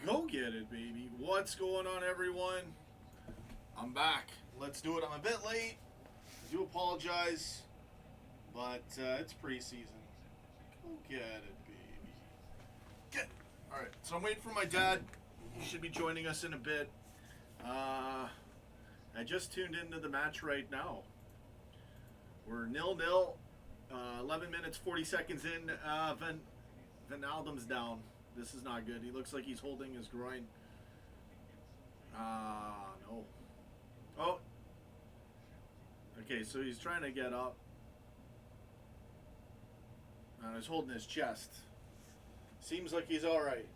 Go get it, baby. What's going on, everyone? I'm back. Let's do it. I'm a bit late. I do apologize, but it's preseason. Go get it, baby. Get. All right. So I'm waiting for my dad. He should be joining us in a bit. I just tuned into the match right now. We're 0-0. 11 minutes 40 seconds in. Van Aldum's down. This is not good. He looks like he's holding his groin. No. Oh. Okay, so he's trying to get up. He's holding his chest. Seems like he's alright.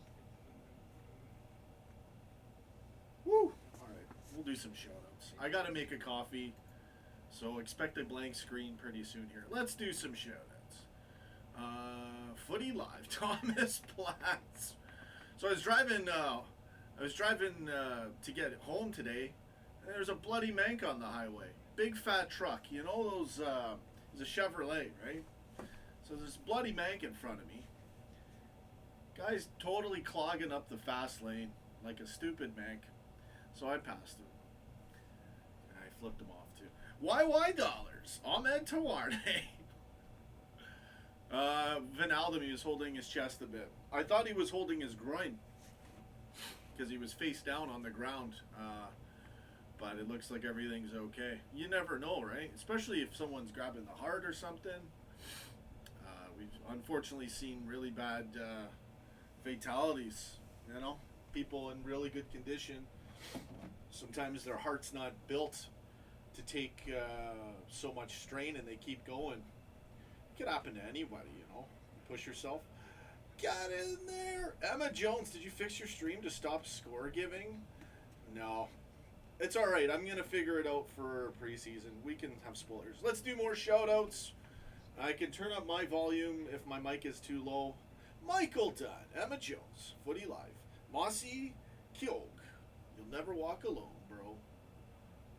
Woo! Alright, we'll do some shoutouts. I gotta make a coffee, so expect a blank screen pretty soon here. Let's do some shoutouts. Footy Live, Thomas Platts. So I was driving to get home today, and there's a bloody mank on the highway. Big fat truck, you know those, it's a Chevrolet, right? So there's a bloody mank in front of me. Guy's totally clogging up the fast lane like a stupid mank. So I passed him. And I flipped him off too. YY dollars, Ahmed Tawarde. Van Aldum, he was holding his chest a bit. I thought he was holding his groin because he was face down on the ground. But it looks like everything's okay. You never know, right? Especially if someone's grabbing the heart or something. We've unfortunately seen really bad fatalities. You know, people in really good condition. Sometimes their heart's not built to take so much strain, and they keep going. It could happen to anybody, you know. Push yourself. Got in there. Emma Jones, did you fix your stream to stop score giving? No. It's alright. I'm going to figure it out for preseason. We can have spoilers. Let's do more shout-outs. I can turn up my volume if my mic is too low. Michael Dunn, Emma Jones, Footy Live, Mossy Kyog. You'll never walk alone, bro.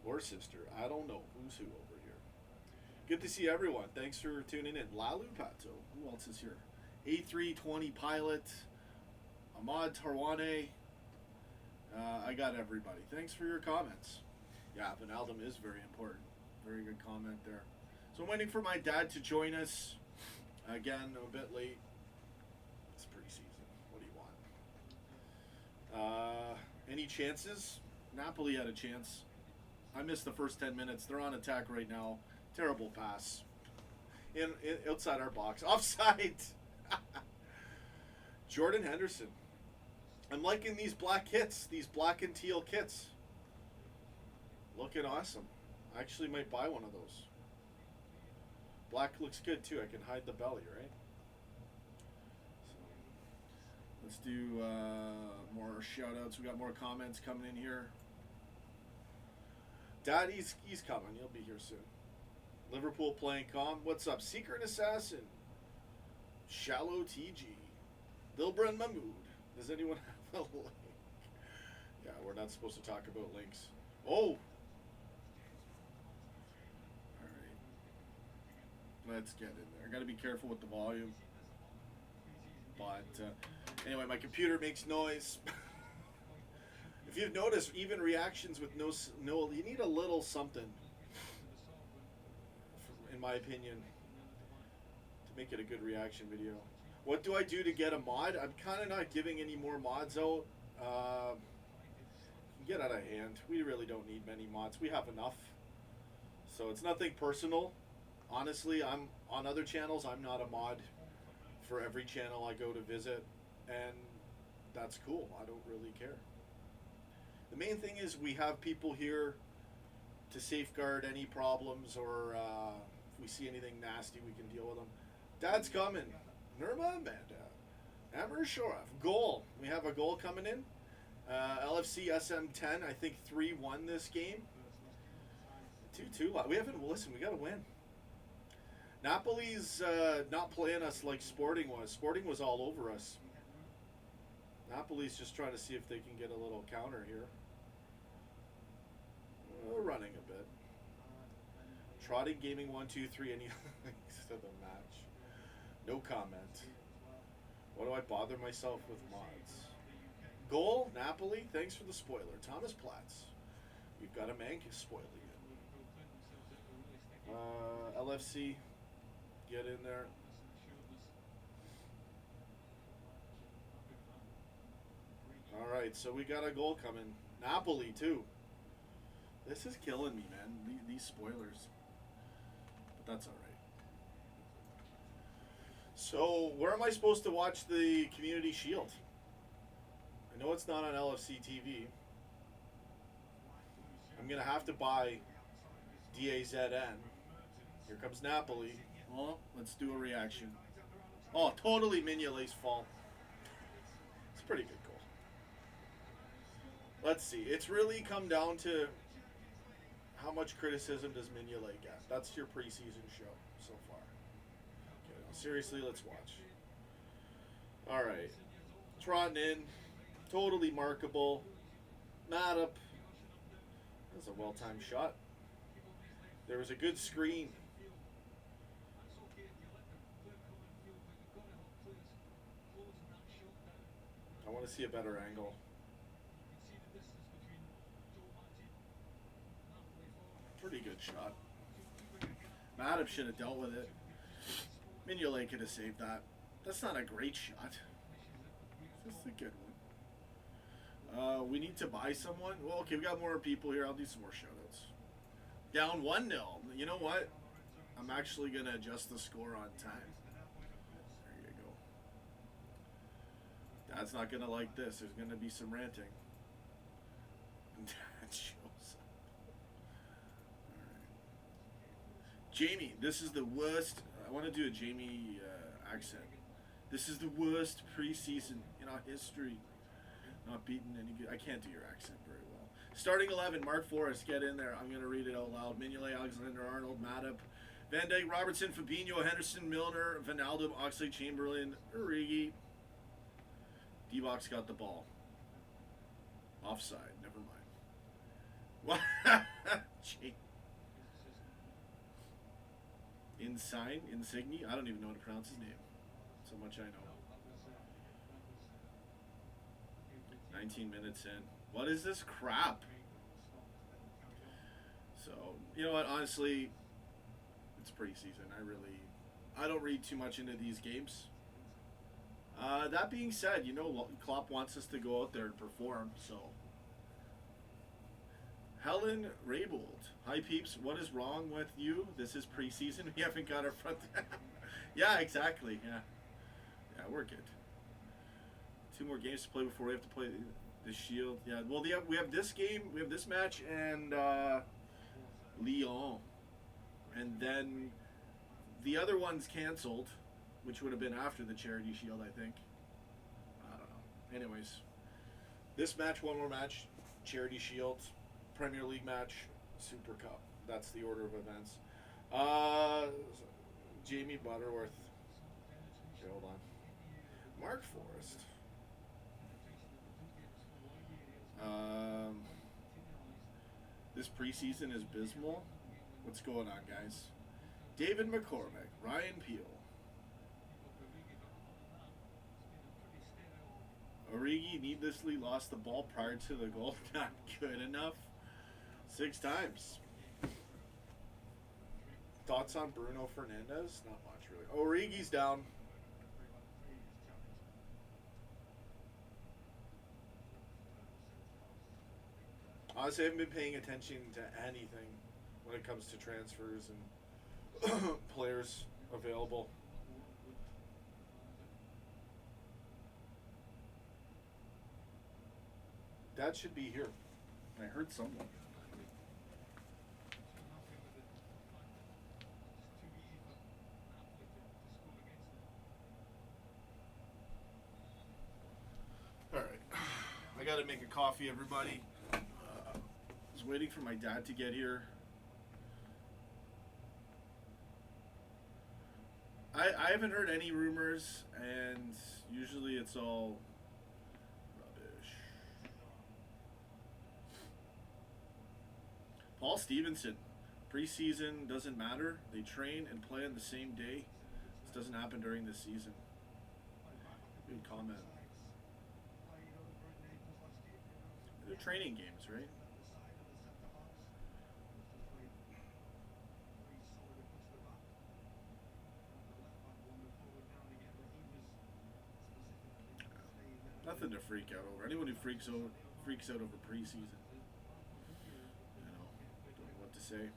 Or sister. I don't know who's who over here. Good to see everyone. Thanks for tuning in. Lalu Pato. Who else is here? A320 Pilot. Ahmad Tarwane. I got everybody. Thanks for your comments. Yeah, Van Aldum is very important. Very good comment there. So I'm waiting for my dad to join us. Again, I'm a bit late. It's preseason. What do you want? Any chances? Napoli had a chance. I missed the first 10 minutes. They're on attack right now. Terrible pass. In outside our box. Offside. Jordan Henderson. I'm liking these black kits. These black and teal kits. Looking awesome. I actually might buy one of those. Black looks good too. I can hide the belly, right? So, let's do more shout outs. We got more comments coming in here. Dad, he's coming. He'll be here soon. Liverpool playing calm. What's up? Secret Assassin. Shallow TG. Dilbran Mahmood. Does anyone have a link? Yeah, we're not supposed to talk about links. Oh! Alright. Let's get in there. I gotta be careful with the volume. But, anyway, my computer makes noise. If you've noticed, even reactions with no, you need a little something, in my opinion, to make it a good reaction video. What do I do to get a mod? I'm kind of not giving any more mods out. Get out of hand. We really don't need many mods. We have enough. So it's nothing personal. Honestly, I'm on other channels. I'm not a mod for every channel I go to visit, and that's cool. I don't really care. The main thing is we have people here to safeguard any problems, or if we see anything nasty, we can deal with them. Dad's coming. Nirma Amanda. Amber Shoref. Goal. We have a goal coming in. LFC SM10, I think 3-1 this game. 2-2. We haven't, listen, we got to win. Napoli's not playing us like Sporting was. Sporting was all over us. Napoli's just trying to see if they can get a little counter here. We're running a bit. Trotting Gaming 1, 2, 3. Any links to the match? No comment. Why do I bother myself with mods? Goal, Napoli. Thanks for the spoiler. Thomas Platz. We've got a Mancus spoiler again. LFC, get in there. All right, so we got a goal coming. Napoli too. This is killing me, man. These spoilers. But that's all right. So where am I supposed to watch the Community Shield? I know it's not on LFC TV. I'm gonna have to buy DAZN. Here comes Napoli. Oh, let's do a reaction. Oh, totally Mignolet's fault. It's a pretty good goal. Let's see. It's really come down to how much criticism does Mignolet get. That's your preseason show so far. Okay, now seriously, let's watch. All right. Trotting in. Totally markable. Matip. That's a well-timed shot. There was a good screen. I want to see a better angle. Pretty good shot. Matip should have dealt with it. Mignolet could have saved that. That's not a great shot. This is a good one. We need to buy someone. Well, okay, we got more people here. I'll do some more shoutouts. Down 1-0. You know what? I'm actually going to adjust the score on time. There you go. Dad's not going to like this. There's going to be some ranting. Dad shows up. Alright. Jamie, this is the worst. I want to do a Jamie accent. This is the worst preseason in our history. Not beaten any good. I can't do your accent very well. Starting 11, Mark Forrest, get in there. I'm going to read it out loud. Mignolet, Alexander Arnold, Matip, Van Dijk, Robertson, Fabinho, Henderson, Milner, Wijnaldum, Oxlade, Chamberlain, Origi. D-Box got the ball. Offside. Never mind. What? Insigne? I don't even know how to pronounce his name. So much I know. 19 minutes in. What is this crap? So, you know what? Honestly, it's preseason. I don't read too much into these games. That being said, you know, Klopp wants us to go out there and perform, so. Helen Raybold. Hi, peeps. What is wrong with you? This is preseason. We haven't got our front. Yeah, exactly. Yeah. Yeah, we're good. 2 more games to play before we have to play the Shield. Yeah, well, we have this game, we have this match, and Lyon. And then the other one's canceled, which would have been after the Charity Shield, I think. I don't know. Anyways, this match, one more match, Charity Shield, Premier League match, Super Cup. That's the order of events. Jamie Butterworth. Okay, hold on. Mark Forrest. This preseason is abysmal. What's going on, guys? David McCormick, Ryan Peel. Origi needlessly lost the ball prior to the goal. Not good enough. 6 times. Thoughts on Bruno Fernandes? Not much, really. Origi's down. Honestly, I haven't been paying attention to anything when it comes to transfers and players available. Dad should be here. I heard someone. All right. I got to make a coffee, everybody. I was waiting for my dad to get here. I haven't heard any rumors, and usually it's all rubbish. Paul Stevenson, preseason doesn't matter. They train and play on the same day. This doesn't happen during the season. Good comment. They're training games, right? Nothing to freak out over. Anyone who freaks out over preseason. You know, don't know what to say.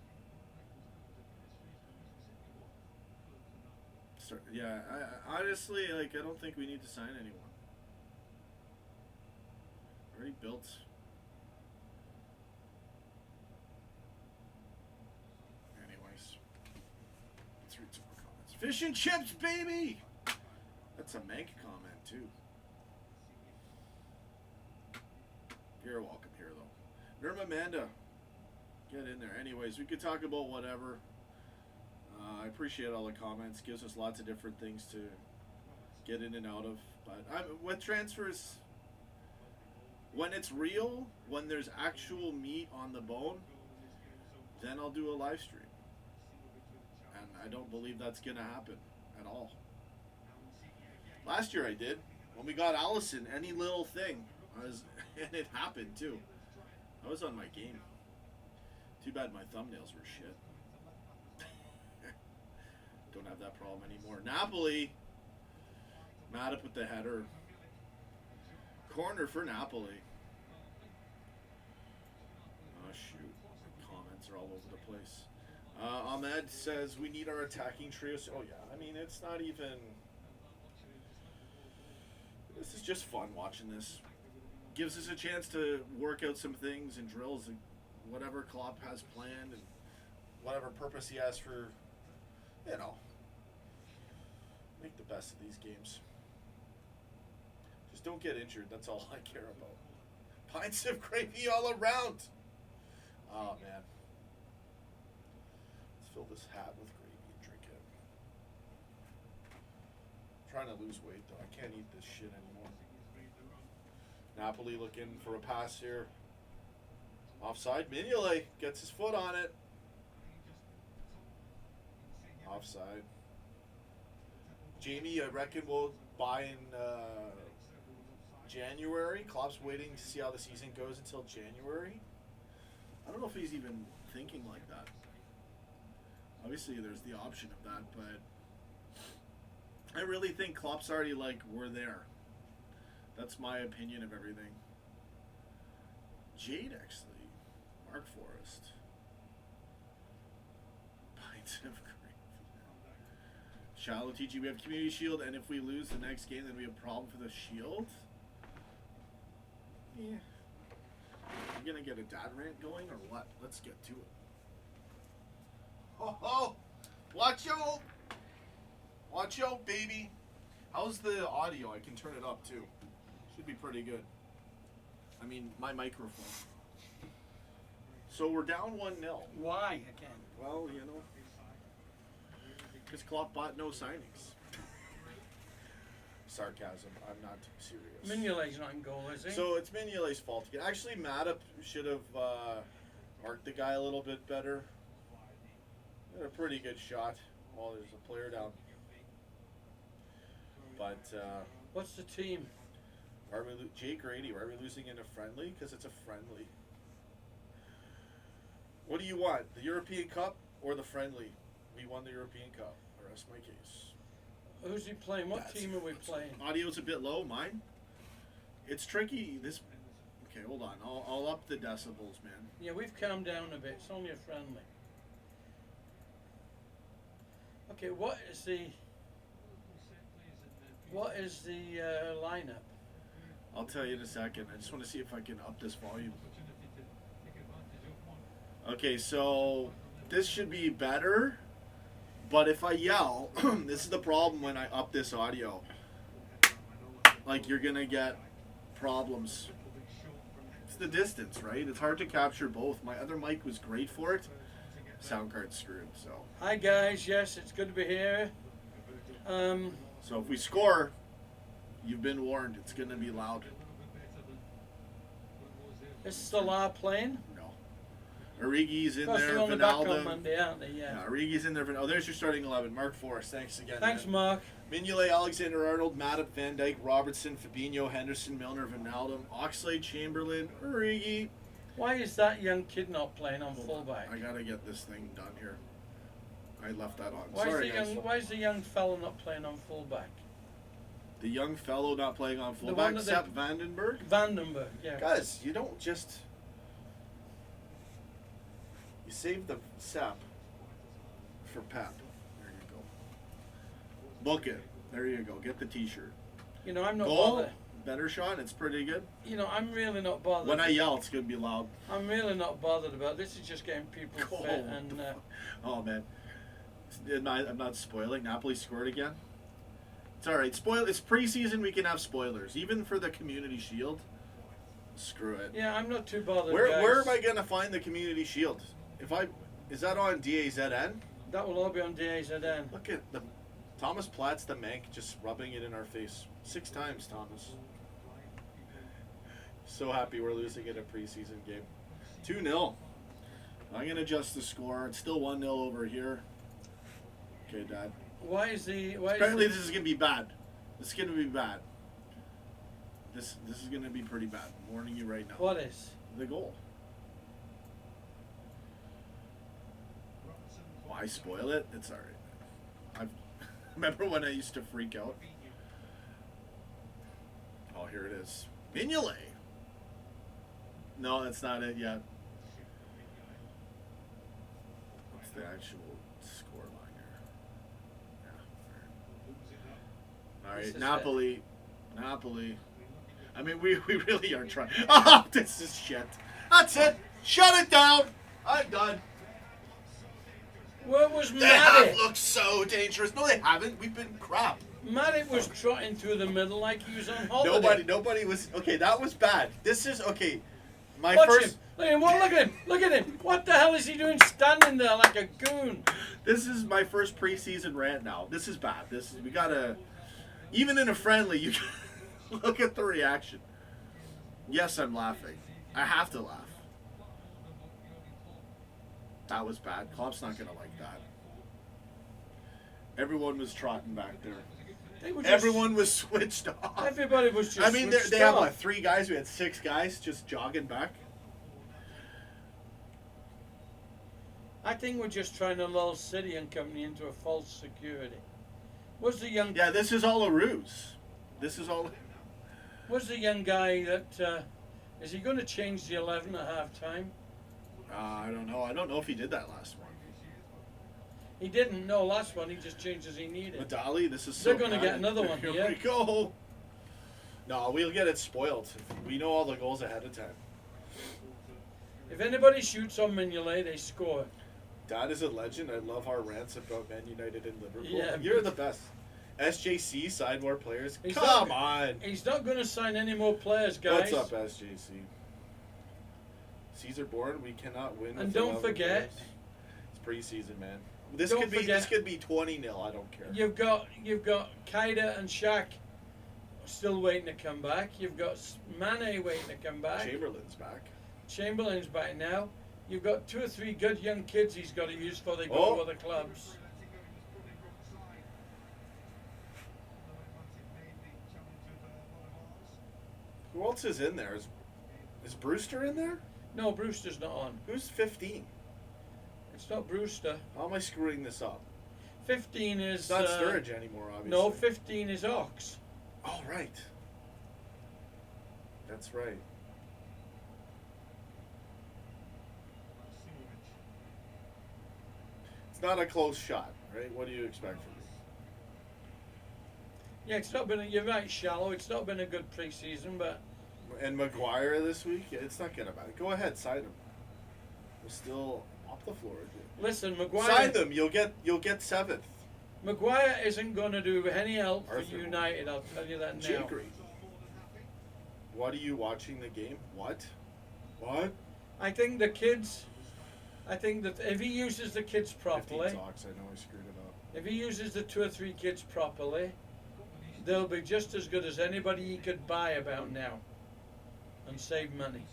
Yeah, I honestly, like, I don't think we need to sign anyone. Already built. Anyways, let's read some more comments. Fish and chips, baby! That's a Mank comment, too. You're welcome here, though. Nerma Amanda, get in there. Anyways, we could talk about whatever. I appreciate all the comments. Gives us lots of different things to get in and out of. But with transfers, when it's real, when there's actual meat on the bone, then I'll do a live stream. And I don't believe that's going to happen at all. Last year I did. When we got Allison, any little thing, and it happened too. I was on my game. Too bad my thumbnails were shit. Don't have that problem anymore. Napoli, mad up with the header. Corner for Napoli. Oh shoot, comments are all over the place. Ahmed says we need our attacking trio. Oh yeah, I mean it's not even. This is just fun watching this. Gives us a chance to work out some things and drills and whatever Klopp has planned and whatever purpose he has for, you know, make the best of these games. Just don't get injured. That's all I care about. Pints of gravy all around. Oh, man. Let's fill this hat with gravy and drink it. I'm trying to lose weight, though. I can't eat this shit anymore. Napoli looking for a pass here. Offside. Mignolet gets his foot on it. Offside. Jamie, I reckon we'll buy in January. Klopp's waiting to see how the season goes until January. I don't know if he's even thinking like that. Obviously, there's the option of that, but I really think Klopp's already like, we're there. That's my opinion of everything. Jade, actually. Mark Forrest. Pints of Shallow TG, we have Community Shield, and if we lose the next game, then we have a problem for the Shield. Yeah. You're gonna get a dad rant going, or what? Let's get to it. Oh! Watch out! Watch out, baby! How's the audio? I can turn it up, too. Should be pretty good. I mean, my microphone. So we're down 1-0. Why again? Well, you know. Because Klopp bought no signings. Sarcasm. I'm not serious. Mignolet's not in goal, is he? So it's Mignolet's fault again. Actually, Matip should have marked the guy a little bit better. Had a pretty good shot. Oh, there's a player down. But what's the team? Jake Grady. Why are we losing in a friendly? Because it's a friendly. What do you want? The European Cup or the friendly? We won the European Cup. I rest my case. Who's he playing? What team are we playing? Audio's a bit low. Mine? It's tricky. Okay, hold on. I'll up the decibels, man. Yeah, we've calmed down a bit. It's only a friendly. Okay, what is the lineup? I'll tell you in a second. I just want to see if I can up this volume. Okay, so this should be better, but if I yell, this is the problem when I up this audio. Like, you're going to get problems. It's the distance, right? It's hard to capture both. My other mic was great for it. Sound card's screwed, so. Hi, guys. Yes, it's good to be here. So if we score, you've been warned. It's going to be loud. Is Salah playing? No. Origi's in Plus there. they're on the back on Vinaldo. Monday, aren't they? Yeah, Origi's in there. Oh, there's your starting 11. Mark Forrest. Thanks again. Thanks, man. Mark. Mignolet, Alexander-Arnold, Mattip, Van Dijk, Robertson, Fabinho, Henderson, Milner, Vinaldo, Oxlade, Chamberlain, Origi. Why is that young kid not playing on Hold fullback? on, I gotta get this thing done here. I left that on. Why Sorry, is guys. why is the young fellow not playing on fullback? The young fellow not playing on The fullback, one that Sepp Vandenberg. Vandenberg, yeah. Guys, you don't just... You save the Sepp for Pep. There you go. Book it. There you go. Get the T-shirt. You know, I'm not Goal, bothered. better shot. It's pretty good. You know, I'm really not bothered. When I yell, it's gonna be loud. I'm really not bothered about this. Is just getting people Goal, fit what and the fuck? Oh man, I'm not spoiling. Napoli scored again. It's all right. Spoil. It's preseason. We can have spoilers, even for the Community Shield. Screw it. yeah, I'm not too bothered. Where guys. am I gonna find the Community Shield? Is that on DAZN? That will all be on DAZN. Look at the Thomas Platts, the Mank, just rubbing it in our face 6 times. Thomas. So happy we're losing in a preseason game. 2-0. I'm gonna adjust the score. It's still 1-0 over here. Okay, Dad. Why is the Apparently this is gonna be bad. This is gonna be bad. This is gonna be pretty bad. I'm warning you right now. what is? The goal. Why spoil it? It's alright. I remember when I used to freak out. Oh, here it is. Mignolet. No, that's not it yet. What's the actual score line here? All This right, is Napoli. I mean, we really are trying. Oh, this is shit. That's it. Shut it down. I'm done. Where was They have Matic? looked so dangerous. No, they haven't. We've been crap. Matic was trotting through the middle like he was on holiday. Nobody was. Okay, that was bad. This is okay. My Watch first. him. Look at him. Look at him. Look at him. What the hell is he doing standing there like a goon? This is my first preseason rant. Now this is bad. We gotta. Even in a friendly, you look at the reaction. Yes, I'm laughing. I have to laugh. That was bad. Klopp's not gonna like that. Everyone was trotting back there. They were just, Everyone was switched off. Everybody was just. I mean, switched they have off. what, 3 guys? We had 6 guys just jogging back. I think we're just trying to lull City and company into a false security. Was the young? Yeah, this is all a ruse. This is all. Was the young guy that? Is he going to change the 11 at half time? I don't know. I don't know if he did that last one. He didn't. No, last one he just changed as he needed. Madali, this is so They're gonna bad. get another one Here here. we go. No, we'll get it spoiled. We know all the goals ahead of time. If anybody shoots on Mignolet, they score. Dad is a legend. I love our rants about Man United and Liverpool. Yeah, You're the best. SJC, side more players. He's Come not- on. He's not going to sign any more players, guys. What's up, SJC? Caesar born. We cannot win. And with don't 11 forget- players. It's preseason, man. This Don't could be forget- this could be 20-0. I don't care. You've got Kaida and Shaq still waiting to come back. You've got Mane waiting to come back. Chamberlain's back. Chamberlain's back now. You've got 2 or 3 good young kids he's got to use before they go Oh. to other clubs. Who else is in there? Is Brewster in there? No, Brewster's not on. Who's 15? It's not Brewster. How am I screwing this up? 15 is. It's not Sturridge anymore, obviously. No, 15 is Ox. Oh, right. That's right. It's not a close shot, right? What do you expect from me? Yeah, it's not been. You're right, shallow. It's not been a good preseason, but And Maguire this week? It's not gonna matter. Go ahead, sign him. We're still off the floor. listen, Maguire. Sign them. You'll get 7th. Maguire isn't going to do any help for Arthur. United. I'll tell you that now. Jaggery. What are you watching the game? What? What? I think the kids. I think that if he uses the kids 15 properly, talks. I know I screwed it up. if he uses the 2 or 3 kids properly, they'll be just as good as anybody he could buy about now, and save money.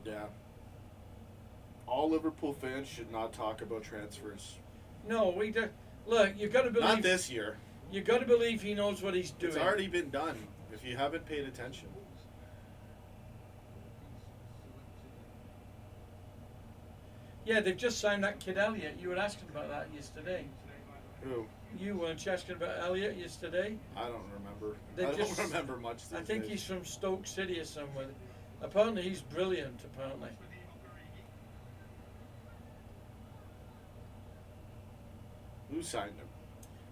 Yeah. All Liverpool fans should not talk about transfers. No, we do. Look, you've got to believe. Not this year. You've got to believe he knows what he's doing. It's already been done. If you haven't paid attention. Yeah, they've just signed that kid Elliot. You were asking about that yesterday. Who? You weren't asking about Elliot yesterday? I don't remember. They I don't just- remember much these I think days. he's from Stoke City or somewhere. Apparently he's brilliant, apparently. Who signed him?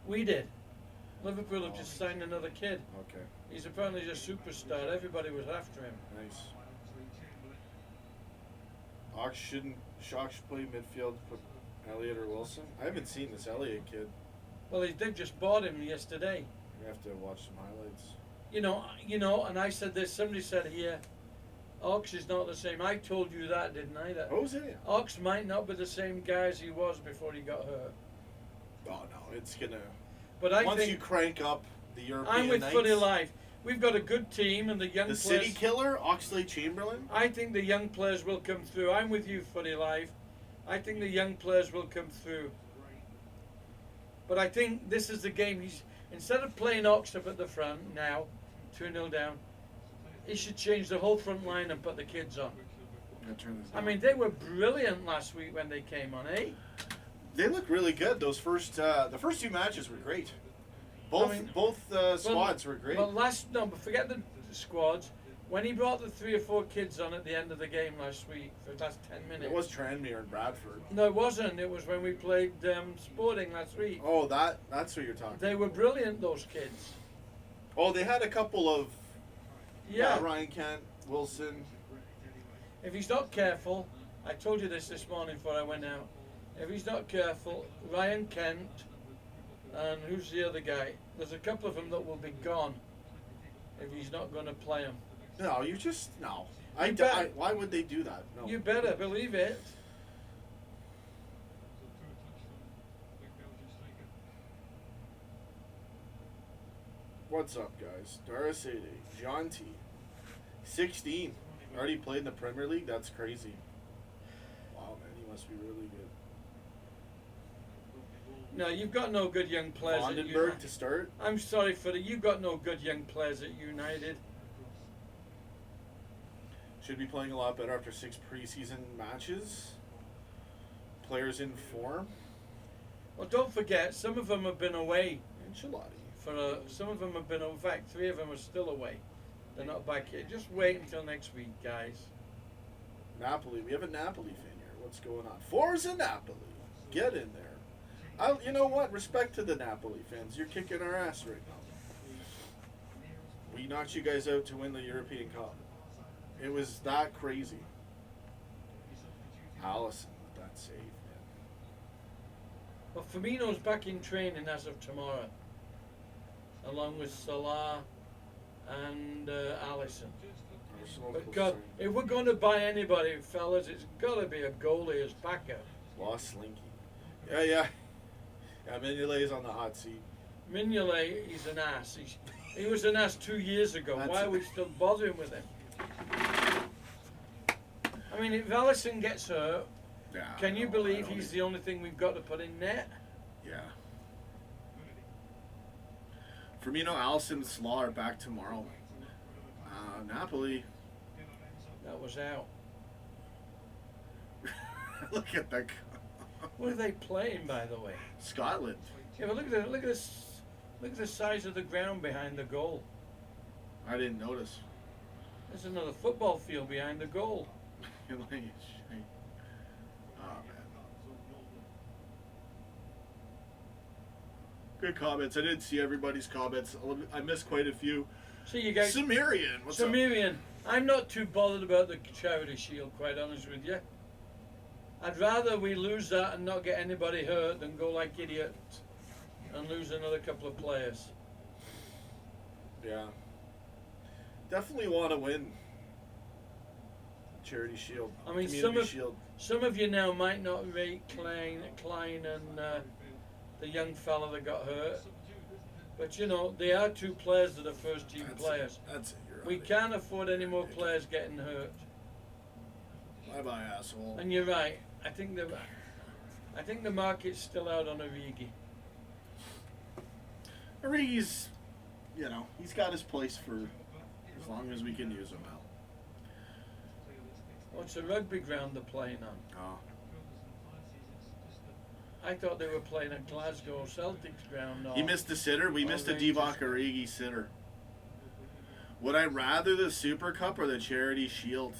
We did. Liverpool have Oh. just signed another kid. Okay, He's apparently a superstar. Everybody was after him. nice. Ox should play midfield, put Elliot or Wilson. I haven't seen this Elliot kid. Well, they've just bought him yesterday. We have to watch some highlights. You know, and I said this, somebody said here, Ox is not the same. I told you that, didn't I? That Oh, is it? Ox might not be the same guy as he was before he got hurt. Oh no, it's gonna. But I Once think you crank up the European I'm with nights, Footy Live. We've got a good team and the young the players. City Killer, Oxlade-Chamberlain. I think the young players will come through. I'm with you, Footy Live. I think the young players will come through. But I think this is the game. Instead of playing Ox up at the front now, 2-0 down, he should change the whole front line and put the kids on. I mean, they were brilliant last week when they came on, eh? They look really good. Those the first two matches were great. Both I mean, squads were great. But forget the squads. When he brought the 3 or 4 kids on at the end of the game last week for the last 10 minutes. It was Tranmere and Bradford. No, it wasn't. It was when we played Sporting last week. Oh, that's what you're talking. They were brilliant, those kids. Oh, they had a couple of Yeah. Ryan Kent, Wilson. If he's not careful, I told you this morning before I went out. If he's not careful, Ryan Kent and who's the other guy? There's a couple of them that will be gone if he's not going to play them. No, you just no. Why would they do that? No. You better believe it. What's up, guys? Darasede, John T, 16. Already played in the Premier League. That's crazy. Wow, man, he must be really good. No, you've got no good young players at Vandenberg United. to start. I'm sorry for it. You've got no good young players at United. Should be playing a lot better after 6 preseason matches. Players in form. Well, don't forget, some of them have been away. Enchilada. Some of them have been, in fact, 3 of them are still away. They're not back yet. Just wait until next week, guys. Napoli. We have a Napoli fan here. What's going on? Forza Napoli. Get in there. You know what? Respect to the Napoli fans. You're kicking our ass right now. We knocked you guys out to win the European Cup. It was that crazy. Allison with that save, man. Well, Firmino's back in training as of tomorrow, along with Salah and Alisson. Arsenal But will God, sign if we're going to buy anybody, fellas, it's got to be a goalie as backup. Lost Slinky. Yeah. Yeah, Mignolet's on the hot seat. Mignolet, he's an ass. He was an ass 2 years ago. That's Why it. are we still bothering with him? I mean, if Alisson gets hurt, Yeah. can you I believe don't he's even- the only thing we've got to put in net? Yeah. Firmino, Allison, Slaw are back tomorrow. Napoli. That was out. Look at that. What are they playing, by the way? Scotland. Yeah, but look at the size of the ground behind the goal. I didn't notice. There's another football field behind the goal. Oh, man. Good comments. I didn't see everybody's comments. I missed quite a few. See you guys. Sumerian. What's up? Sumerian, I'm not too bothered about the Charity Shield, quite honest with you. I'd rather we lose that and not get anybody hurt than go like idiots and lose another couple of players. Yeah. Definitely want to win. Charity Shield. I mean, Community Shield. some of you now might not rate Klein and the young fella that got hurt. But, you know, they are 2 players that are first-team players. That's it. You're We right. can't afford any more players getting hurt. Bye-bye, asshole. And you're right. I think the market's still out on Origi. Origi's, he's got his place for as long as we can use him now. Oh, it's a rugby ground they're playing on. Oh. I thought they were playing at Glasgow Celtics ground. He missed a sitter. We missed a Divock Origi sitter. Would I rather the Super Cup or the Charity Shield?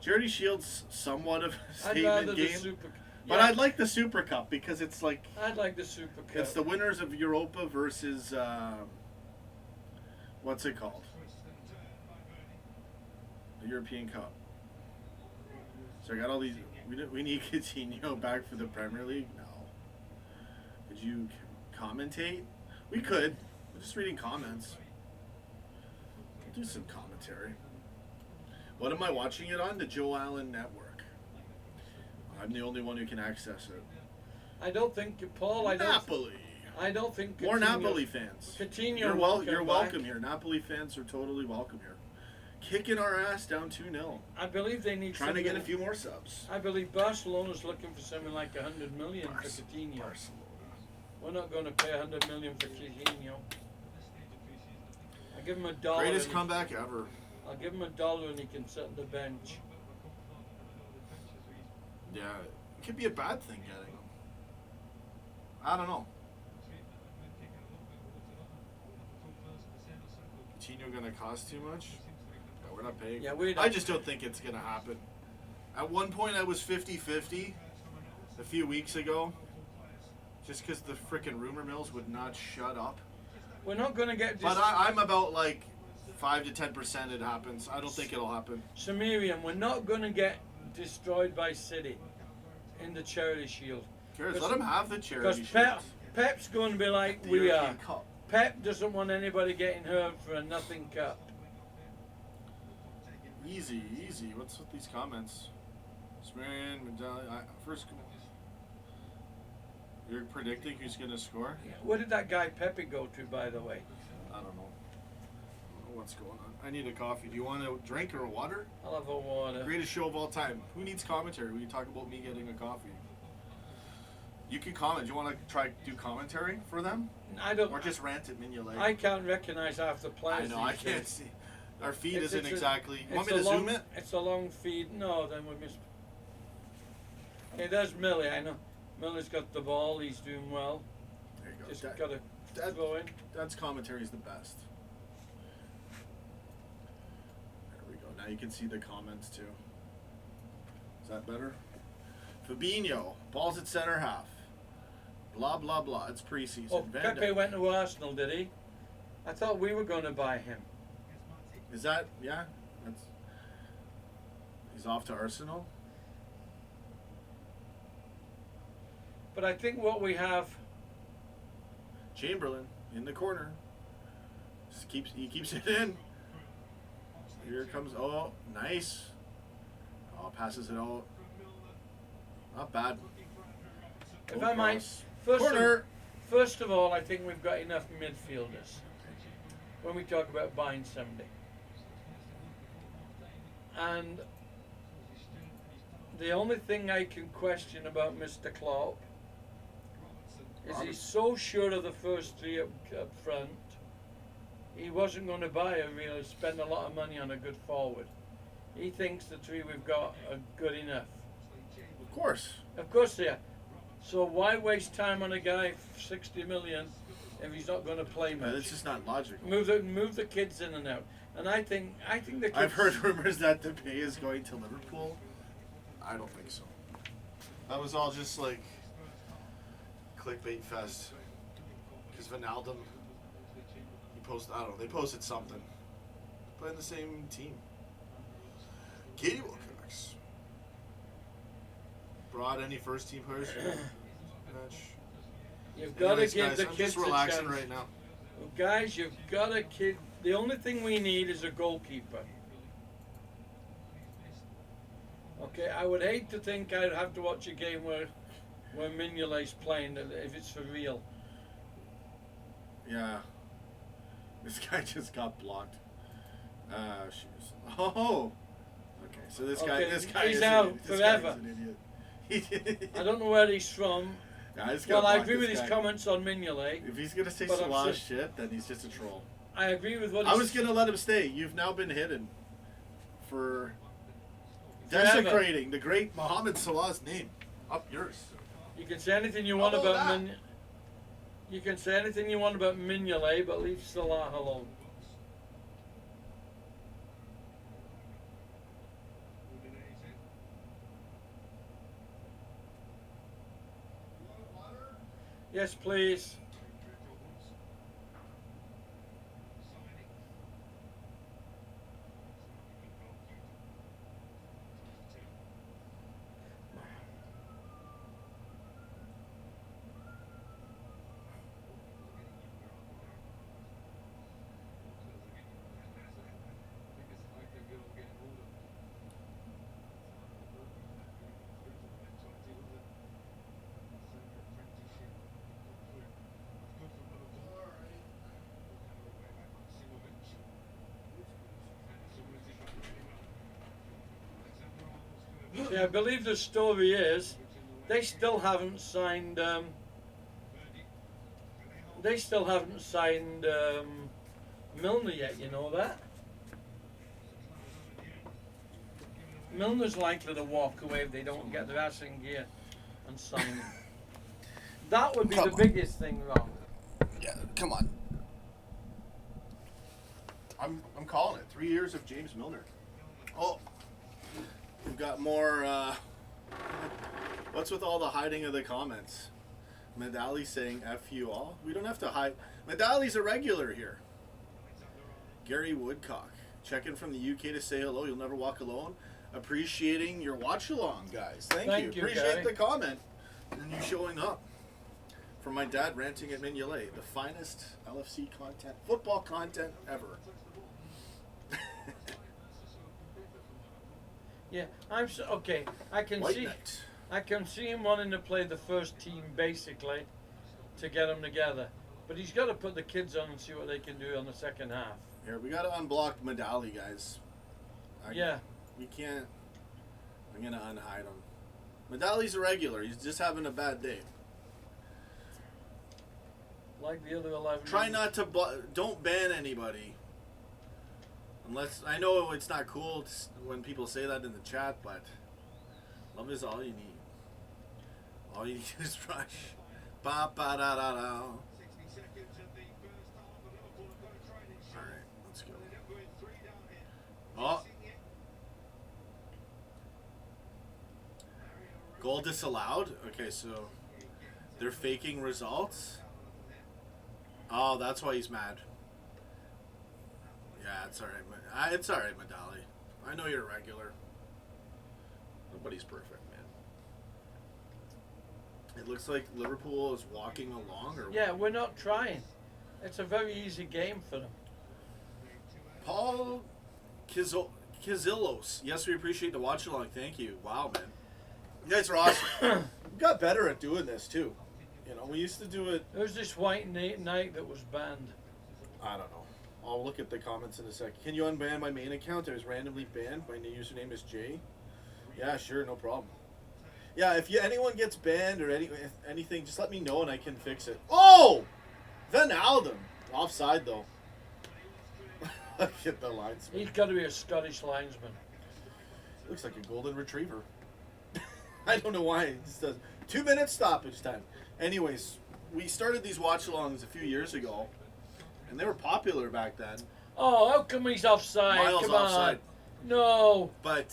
Charity Shield's somewhat of a I'd rather statement game. the Super. But Yeah, I'd like the Super Cup because it's like I'd like the Super Cup. it's the winners of Europa versus what's it called? The European Cup. So I got all these. We need Coutinho back for the Premier League. No. Could you commentate? We could. We're just reading comments. We'll do some commentary. What am I watching it on? The Joe Allen Network. I'm the only one who can access it. I don't think Paul. Napoli. I don't think More Coutinho- Napoli fans. Coutinho. You're will come welcome back. here. Napoli fans are totally welcome here. Kicking our ass down 2-0. I believe they need. Trying to get a somebody- few more subs. I believe Barcelona's looking for something like 100 million for Coutinho. Barcelona. We're not going to pay 100 million for Coutinho. I give him $1. Greatest and comeback ever. I'll give him $1 and he can sit on the bench. Yeah, it could be a bad thing getting him. I don't know. Coutinho gonna cost too much? No, we're not paying. Yeah, we don't. I just don't think it's gonna happen. At one point, I was 50-50 a few weeks ago, just because the frickin' rumor mills would not shut up. We're not going to get. But I'm about like 5 to 10% it happens. I don't think it'll happen. Samirian, we're not going to get destroyed by City in the Charity Shield. Cares? Let him have the Because charity shield. Pep's going to be like The we European are. Cup. Pep doesn't want anybody getting hurt for a nothing cup. Easy, easy. What's with these comments? Smarian, Medallion. First, you're predicting who's going to score? Where did that guy Pepe go to, by the way? I don't know. I don't know what's going on. I need a coffee. Do you want a drink or a water? I'll have a water. Greatest show of all time. Who needs commentary when you talk about me getting a coffee? You can comment. Do you want to try to do commentary for them? I don't. Or just rant at Mignolet? I can't recognize half the I players. know. I these can't days. see. Our feed It's- isn't it's a- exactly. You want it's me to a long, zoom it? It's a long feed. No, then we missed. Okay, there's Millie. I know. Millie's got the ball. He's doing well. There you go. Just That- got to that- throw in. Dad's commentary is the best. There we go. Now you can see the comments too. Is that better? Fabinho, balls at center half. Blah blah blah. It's preseason. Oh, Van Pepe Dijk. went to Arsenal, did he? I thought we were going to buy him. Is that yeah? That's. He's off to Arsenal. But I think what we have. Chamberlain in the corner. He keeps it in. Here comes. Oh, nice. Oh, passes it out. Not bad. If Go I might, cross. first Corner. of all, I think we've got enough midfielders when we talk about buying somebody. And the only thing I can question about Mr. Klopp is he's so sure of the first three up front, he wasn't going to spend a lot of money on a good forward. He thinks the three we've got are good enough. Of course. Of course they are. So why waste time on a guy for 60 million if he's not going to play much? It's just not logical. Move the kids in and out. And I think the kids. I've heard rumors that Depay is going to Liverpool. I don't think so. That was all just like clickbait fest. Because Wijnaldum, they posted something. Playing the same team. Katie Wilcox. Brought any first team players to the match? You've got to Anyways, give guys, the I'm kids just a relaxing chance. right now. Guys, you've got to kid. The only thing we need is a goalkeeper. Okay, I would hate to think I'd have to watch a game where Mignolet's playing if it's for real. Yeah. This guy just got blocked. Shoes. Oh. Okay, so this guy He's is out an idiot. This forever. guy is an idiot. I don't know where he's from. I just Well, gotta I block agree with this his guy. comments on Mignolet. If he's gonna say But I'm Salah so- shit, then he's just a troll. I agree with what I he's was gonna let him stay. You've now been hidden for Forever. desecrating the great Mohamed Salah's name. Up yours. You can say anything you want How about about that? You can say anything you want about Mignolet, but leave Salah alone. Yes, please. See, I believe the story is they still haven't signed. They still haven't signed Milner yet. You know that. Milner's likely to walk away if they don't get their ass in gear and sign him. That would be Come the on. biggest thing wrong. Yeah, come on. I'm calling it. 3 years of James Milner. Oh, we've got more. What's with all the hiding of the comments? Medali saying "F you all." We don't have to hide. Medali's a regular here. Gary Woodcock checking from the UK to say hello. You'll never walk alone. Appreciating your watch along, guys. Thank Thank you, Appreciate Gary. the comment and you showing up. From my dad ranting at Mignolet, the finest LFC content, football content ever. Yeah, okay. I can White see. Knight. I can see him wanting to play the first team basically to get them together, but he's got to put the kids on and see what they can do on the second half. Here, we got to unblock Medali, guys. Yeah. We can't. I'm going to unhide him. Medali's a regular. He's just having a bad day. Like the other 11. Try not to. Don't ban anybody. Unless. I know it's not cool when people say that in the chat, but love is all you need. All you need is rush. Ba ba da da da. Alright, let's go. Oh. Goal disallowed? Okay, so they're faking results? Oh, that's why he's mad. Yeah, it's alright. It's alright, Medali. I know you're a regular. Nobody's perfect, man. It looks like Liverpool is walking along, or Yeah, we're not trying. It's a very easy game for them. Paul Kizillos. Yes, we appreciate the watch along. Thank you. Wow, man. You guys are awesome. We got better at doing this too. You know, we used to do it. There's this white knight that was banned. I don't know. I'll look at the comments in a second. Can you unban my main account? I was randomly banned. My new username is Jay. Yeah, sure, no problem. Yeah, if anyone gets banned or anything, just let me know and I can fix it. Oh! Van Alden. Offside, though. Get the lines. He's got to be a Scottish linesman. Looks like a golden retriever. I don't know why. It just does. 2 minute stoppage time. Anyways, we started these watch-alongs a few years ago, and they were popular back then. Oh, how come he's offside? Miles Come offside. on. No. But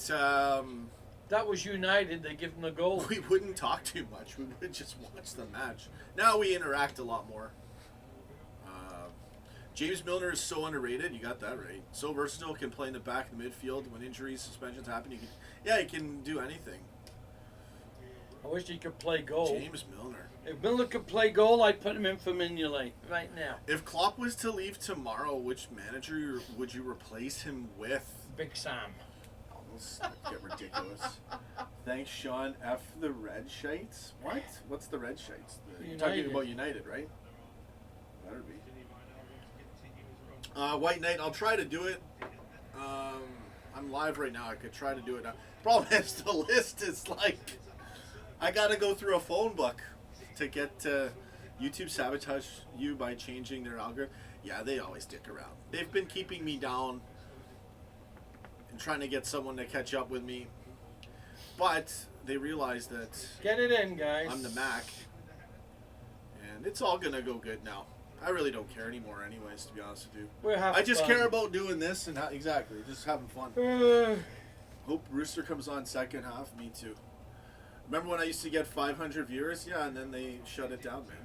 That was United. They give him the goal. we wouldn't talk too much. We would just watch the match. Now we interact a lot more. James Milner is so underrated. You got that right. So versatile. Can play in the back of the midfield when injuries, suspensions happen. He can do anything. I wish he could play goal. James Milner. If Milner could play goal, I'd put him in for Mignolet right now. If Klopp was to leave tomorrow, which manager would you replace him with? Big Sam. Let's get ridiculous. Thanks, Sean. F the Red Shites. What? What's the Red Shites? You're talking United. about United, right? Better be. White Knight, I'll try to do it. I'm live right now. I could try to do it now. Problem is, the list is like I gotta go through a phone book to get YouTube sabotage you by changing their algorithm. Yeah, they always dick around. They've been keeping me down and trying to get someone to catch up with me, but they realize that Get it in, guys. I'm the Mac, and it's all gonna go good now. I really don't care anymore, anyways. To be honest with you, We're having I just fun. care about doing this and exactly just having fun. Uh, Hope Rooster comes on second half. Me too. Remember when I used to get 500 viewers? Yeah, and then they shut it down, man.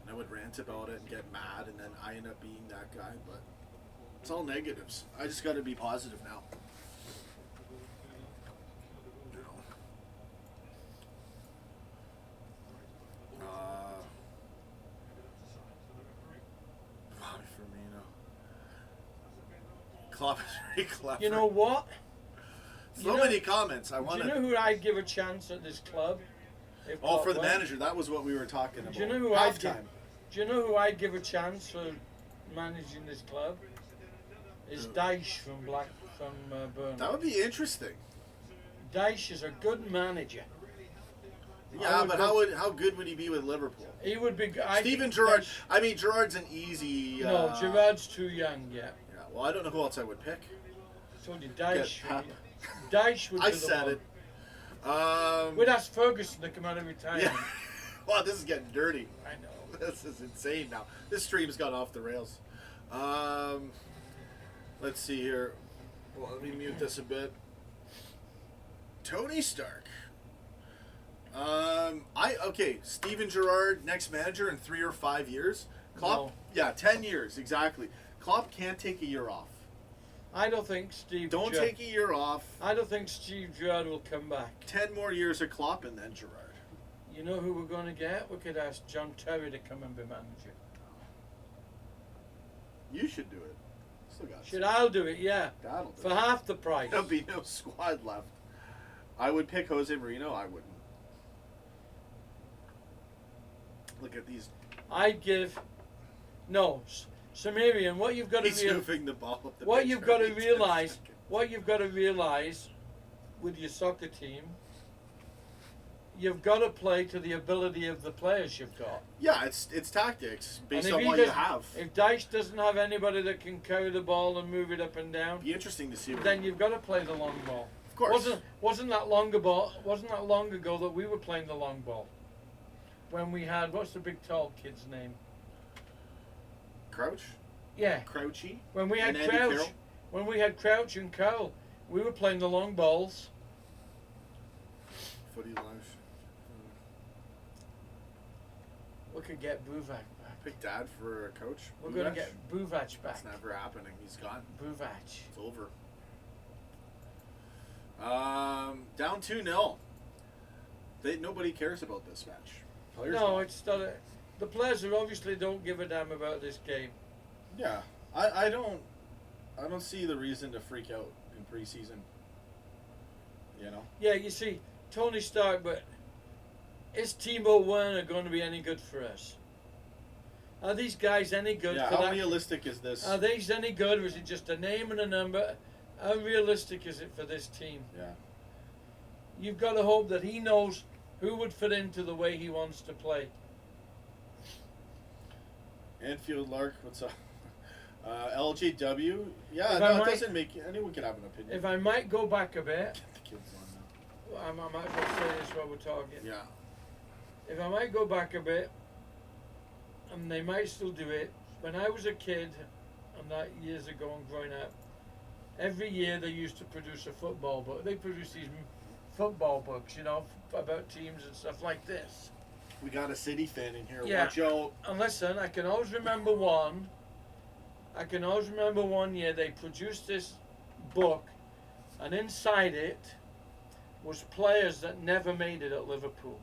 And I would rant about it and get mad, and then I end up being that guy. But it's all negatives. I just got to be positive now. You know. Bobby Firmino. Klopp is very clever. you know what? So many comments. I Do want you know who I'd give a chance at this club? If Oh, Klopp for the went? manager, that was what we were talking about. Do you know who I'd give? Halftime. Do you know who I'd give a chance for managing this club? Is Who? Dyche from Burnley. That would be interesting. Dyche is a good manager. Yeah, would but go- how good would he be with Liverpool? He would be. Steven Gerrard. I mean, Gerrard's an easy. No, Gerrard's too young yet. Yeah. Well, I don't know who else I would pick. I told you Dyche. Pep. Dyche would be I the said one. it. We'd ask Ferguson to come out of retirement. Yeah. Wow, this is getting dirty. I know. This is insane now. This stream's gone off the rails. Let's see here. Well, let me mute this a bit. Tony Stark. Okay, Steven Gerrard, next manager in 3 or 5 years. Klopp, No. yeah, 10 years, exactly. Klopp can't take a year off. I don't think Steve. Don't take a year off. I don't think Steve Gerrard will come back. 10 more years of Klopp and then Gerrard. You know who we're going to get? We could ask John Terry to come and be manager. You should do it. Still got Should I'll do it? Yeah, That'll do for it. half the price. There'll be no squad left. I would pick Jose Mourinho. I wouldn't. Look at these. I'd give. No, Sumerian. What you've got to He's realize. hoofing the ball up the What pitch you've got to every 10 realize. seconds. What you've got to realize with your soccer team. You've got to play to the ability of the players you've got. Yeah, it's tactics based And if on he what you doesn't- have. If Dyche doesn't have anybody that can carry the ball and move it up and down, It'd be interesting to see. then you've got to play the long ball. Of course. Wasn't that long ago that we were playing the long ball? When we had what's the big tall kid's name? Crouch, Yeah. Crouchy. When we had And Andy Crouch, Carroll? when we had Crouch and Carroll, we were playing the long balls. Footy life. We could get Buvac back. Pick Dad for a coach. We're going to Buvac? get Buvac back. It's never happening. He's gone. Buvac. It's over. Down 2-0. Nobody cares about this match. Players No, don't. it's not. The players are obviously don't give a damn about this game. Yeah, I don't see the reason to freak out in preseason. You know. Yeah, you see, Tony Stark, but is Timo Werner going to be any good for us? Are these guys any good Yeah. for How that? realistic is this? Are these any good, or is it just a name and a number? How realistic is it for this team? Yeah. You've got to hope that he knows who would fit into the way he wants to play. Anfield Lark, what's up? LJW. Yeah, If no, I it might- doesn't make anyone can have an opinion. If I might go back a bit, Get the kids on now. I might as well say this while we're talking. Yeah. If I might go back a bit, and they might still do it, when I was a kid, and that years ago and growing up, every year they used to produce a football book. They produce these football books, you know, about teams and stuff like this. We got a City fan in here. Yeah. Watch out. And listen, I can always remember one. I can always remember one year they produced this book, and inside it was players that never made it at Liverpool.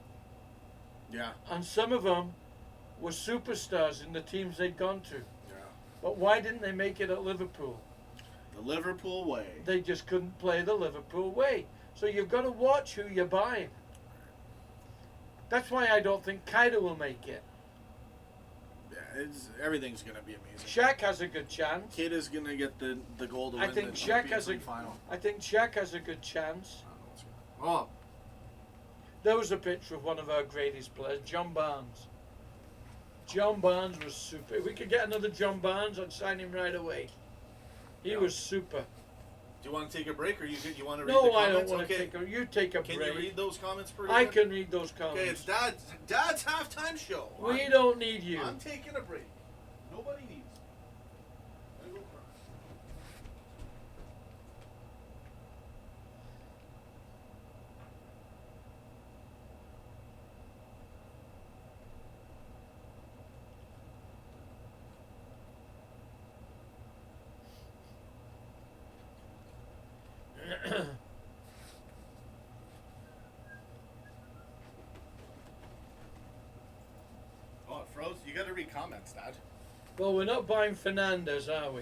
Yeah. And some of them were superstars in the teams they'd gone to. Yeah. But why didn't they make it at Liverpool? The Liverpool way. They just couldn't play the Liverpool way. So you've got to watch who you're buying. That's why I don't think Kaida will make it. Yeah, everything's gonna be amazing. Shaq has a good chance. Kid is gonna get the goal to I win think the Shaq Champions has a- League final. I think Shaq has a good chance. I don't know what's going on. There was a picture of one of our greatest players, John Barnes. John Barnes was super. If we could get another John Barnes, I'd sign him right away. He was super. Do you want to take a break, or you want to read No, the comments? I don't want to Okay. take a. You take a Can break. you read those comments for I can read those comments. Okay, it's Dad's halftime show. We don't need you. I'm taking a break. Nobody needs me. I go cry. Oh, it froze. You got to read comments, Dad. Well, we're not buying Fernandez, are we?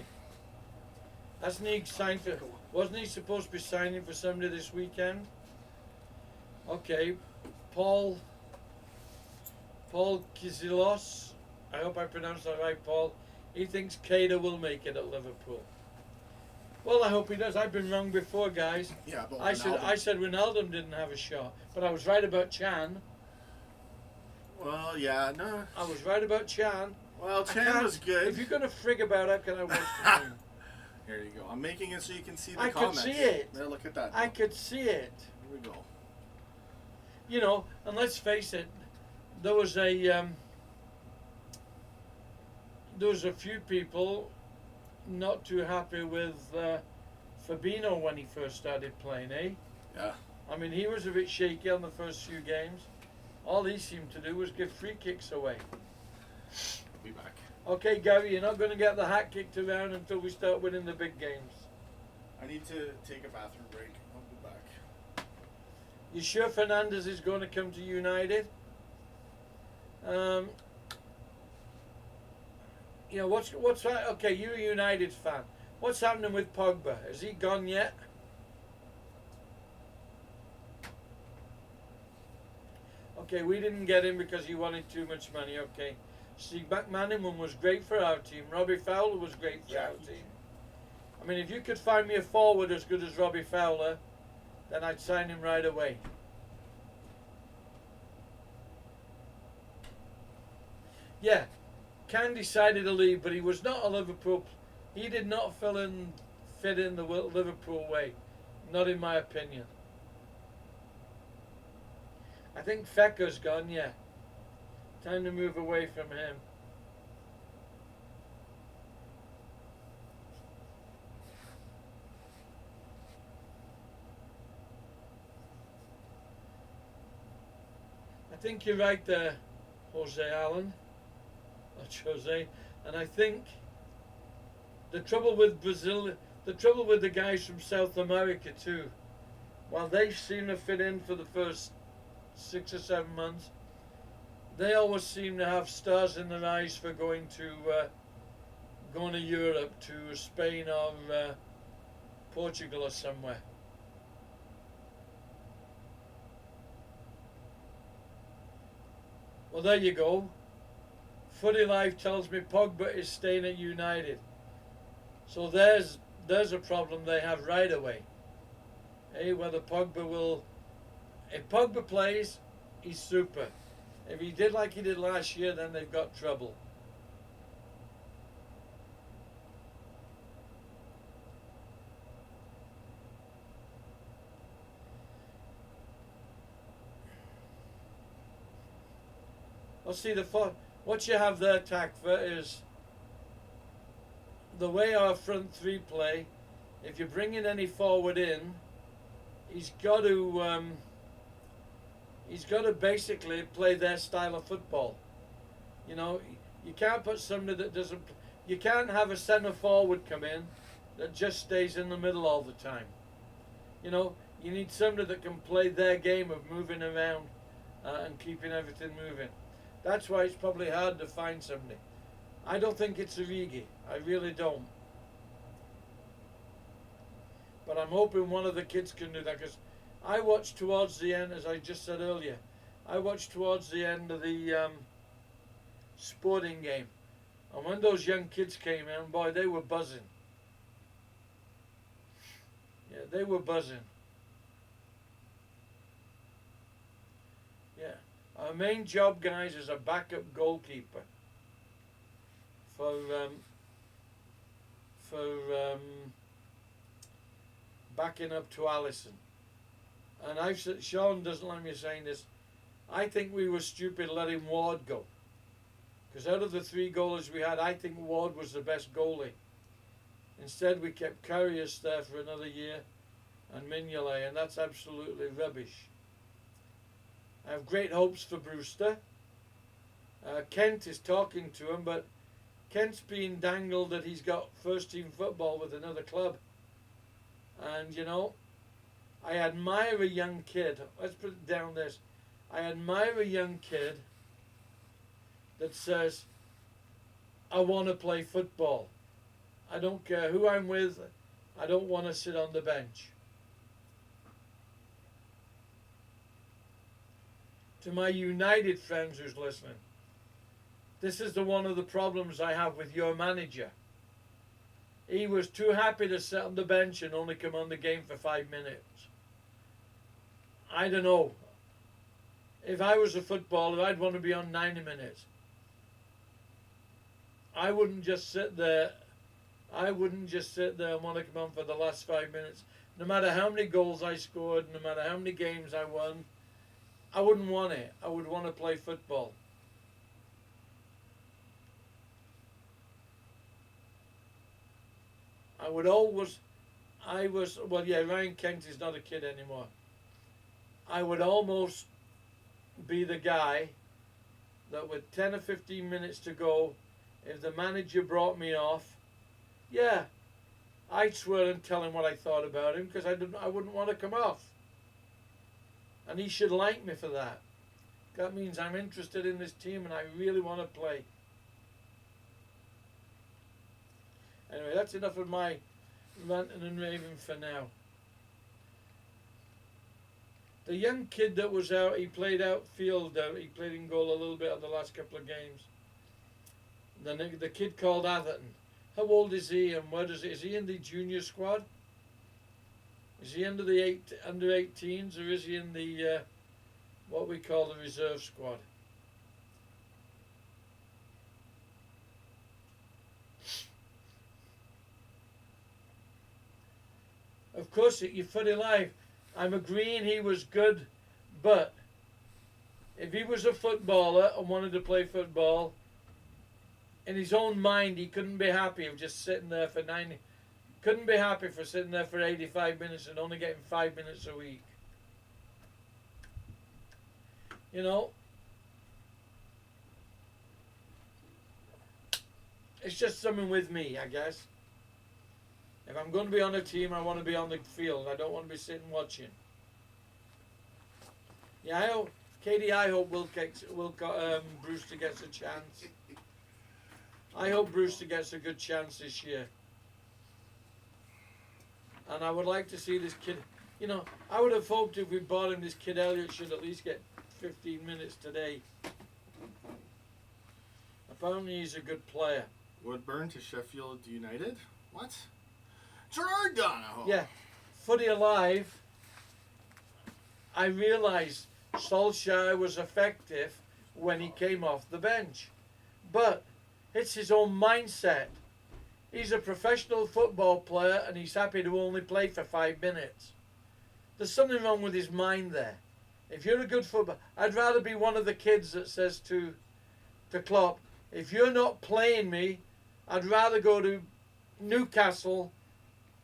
Hasn't he signed for? Wasn't he supposed to be signing for somebody this weekend? Okay, Paul Kizilos. I hope I pronounced that right, Paul. He thinks Cater will make it at Liverpool. Well, I hope he does. I've been wrong before, guys. Yeah, but I said Ronaldo didn't have a shot, but I was right about Chan. Well, yeah, no. I was right about Chan. Well, Chan was good. If you're gonna frig about it, can I watch the game? Here you go. I'm making it so you can see the I comments. could see it. There, look at that. I could see it. Here we go. You know, and let's face it, there was a few people not too happy with Fabinho when he first started playing, eh? Yeah. I mean, he was a bit shaky on the first few games. All he seemed to do was give free kicks away. Be back. Okay, Gary, you're not going to get the hat kicked around until we start winning the big games. I need to take a bathroom break. I'll be back. You sure Fernandez is going to come to United? You know, what's okay, you're a United fan. What's happening with Pogba? Has he gone yet? Okay, we didn't get him because he wanted too much money, okay. Steve McManaman was great for our team. Robbie Fowler was great for our team. I mean, if you could find me a forward as good as Robbie Fowler, then I'd sign him right away. Yeah, Can decided to leave, but he was not a Liverpool. He did not fit in the Liverpool way, not in my opinion. I think Fecker's gone, yeah. Time to move away from him. I think you're right there, Jose Allen. Not Jose. And I think the trouble with Brazil, the trouble with the guys from South America too, while they seem to fit in for the first 6 or 7 months, they always seem to have stars in their eyes for going to Europe, to Spain or Portugal or somewhere. Well, there you go. Footy Life tells me Pogba is staying at United. So there's a problem they have right away. Hey, whether Pogba will... If Pogba plays, he's super. If he did like he did last year, then they've got trouble. Well, see, what you have there, Takva, is the way our front three play. If you're bringing any forward in, he's got to basically play their style of football. You know, you can't put somebody that doesn't. You can't have a centre forward come in that just stays in the middle all the time. You know, you need somebody that can play their game of moving around and keeping everything moving. That's why it's probably hard to find somebody. I don't think it's Origi. I really don't. But I'm hoping one of the kids can do that, because I watched towards the end, as I just said earlier, I watched towards the end of the sporting game. And when those young kids came in, boy, they were buzzing. Yeah, they were buzzing. Our main job, guys, is a backup goalkeeper for backing up to Allison. And I've said, Sean doesn't like me saying this, I think we were stupid letting Ward go. Because out of the 3 goalies we had, I think Ward was the best goalie. Instead, we kept Karius there for another year and Mignolet, and that's absolutely rubbish. I have great hopes for Brewster. Kent is talking to him, but Kent's being dangled that he's got first-team football with another club. And, you know, I admire a young kid. Let's put it down this. I admire a young kid that says, I want to play football. I don't care who I'm with. I don't want to sit on the bench. To my United friends who's listening, this is one of the problems I have with your manager. He was too happy to sit on the bench and only come on the game for 5 minutes. I don't know. If I was a footballer, I'd want to be on 90 minutes. I wouldn't just sit there. I wouldn't just sit there and want to come on for the last 5 minutes. No matter how many goals I scored, no matter how many games I won, I wouldn't want it. I would want to play football. Ryan Kent is not a kid anymore. I would almost be the guy that with 10 or 15 minutes to go, if the manager brought me off, yeah, I'd swear and tell him what I thought about him because I wouldn't want to come off. And he should like me for that. That means I'm interested in this team and I really want to play. Anyway, that's enough of my ranting and raving for now. The young kid that was out, he played outfield, he played in goal a little bit on the last couple of games. The kid called Atherton. How old is he and is he in the junior squad? Is he under the under 18s or is he in the what we call the reserve squad? Of course, you're fully live. I'm agreeing he was good, but if he was a footballer and wanted to play football, in his own mind, he couldn't be happy of just sitting there for 90. Couldn't be happy for sitting there for 85 minutes and only getting 5 minutes a week. You know, it's just something with me, I guess. If I'm going to be on a team, I want to be on the field. I don't want to be sitting watching. Yeah, I hope Brewster gets a chance. I hope Brewster gets a good chance this year. And I would like to see this kid. You know, I would have hoped if we bought him, this kid Elliott should at least get 15 minutes today. Apparently he's a good player. Woodburn to Sheffield United? What? Gerard Donahoe. Yeah, Footy Alive, I realised Solskjaer was effective when he came off the bench. But it's his own mindset. He's a professional football player and he's happy to only play for 5 minutes. There's something wrong with his mind there. If you're a good footballer, I'd rather be one of the kids that says to Klopp, if you're not playing me, I'd rather go to Newcastle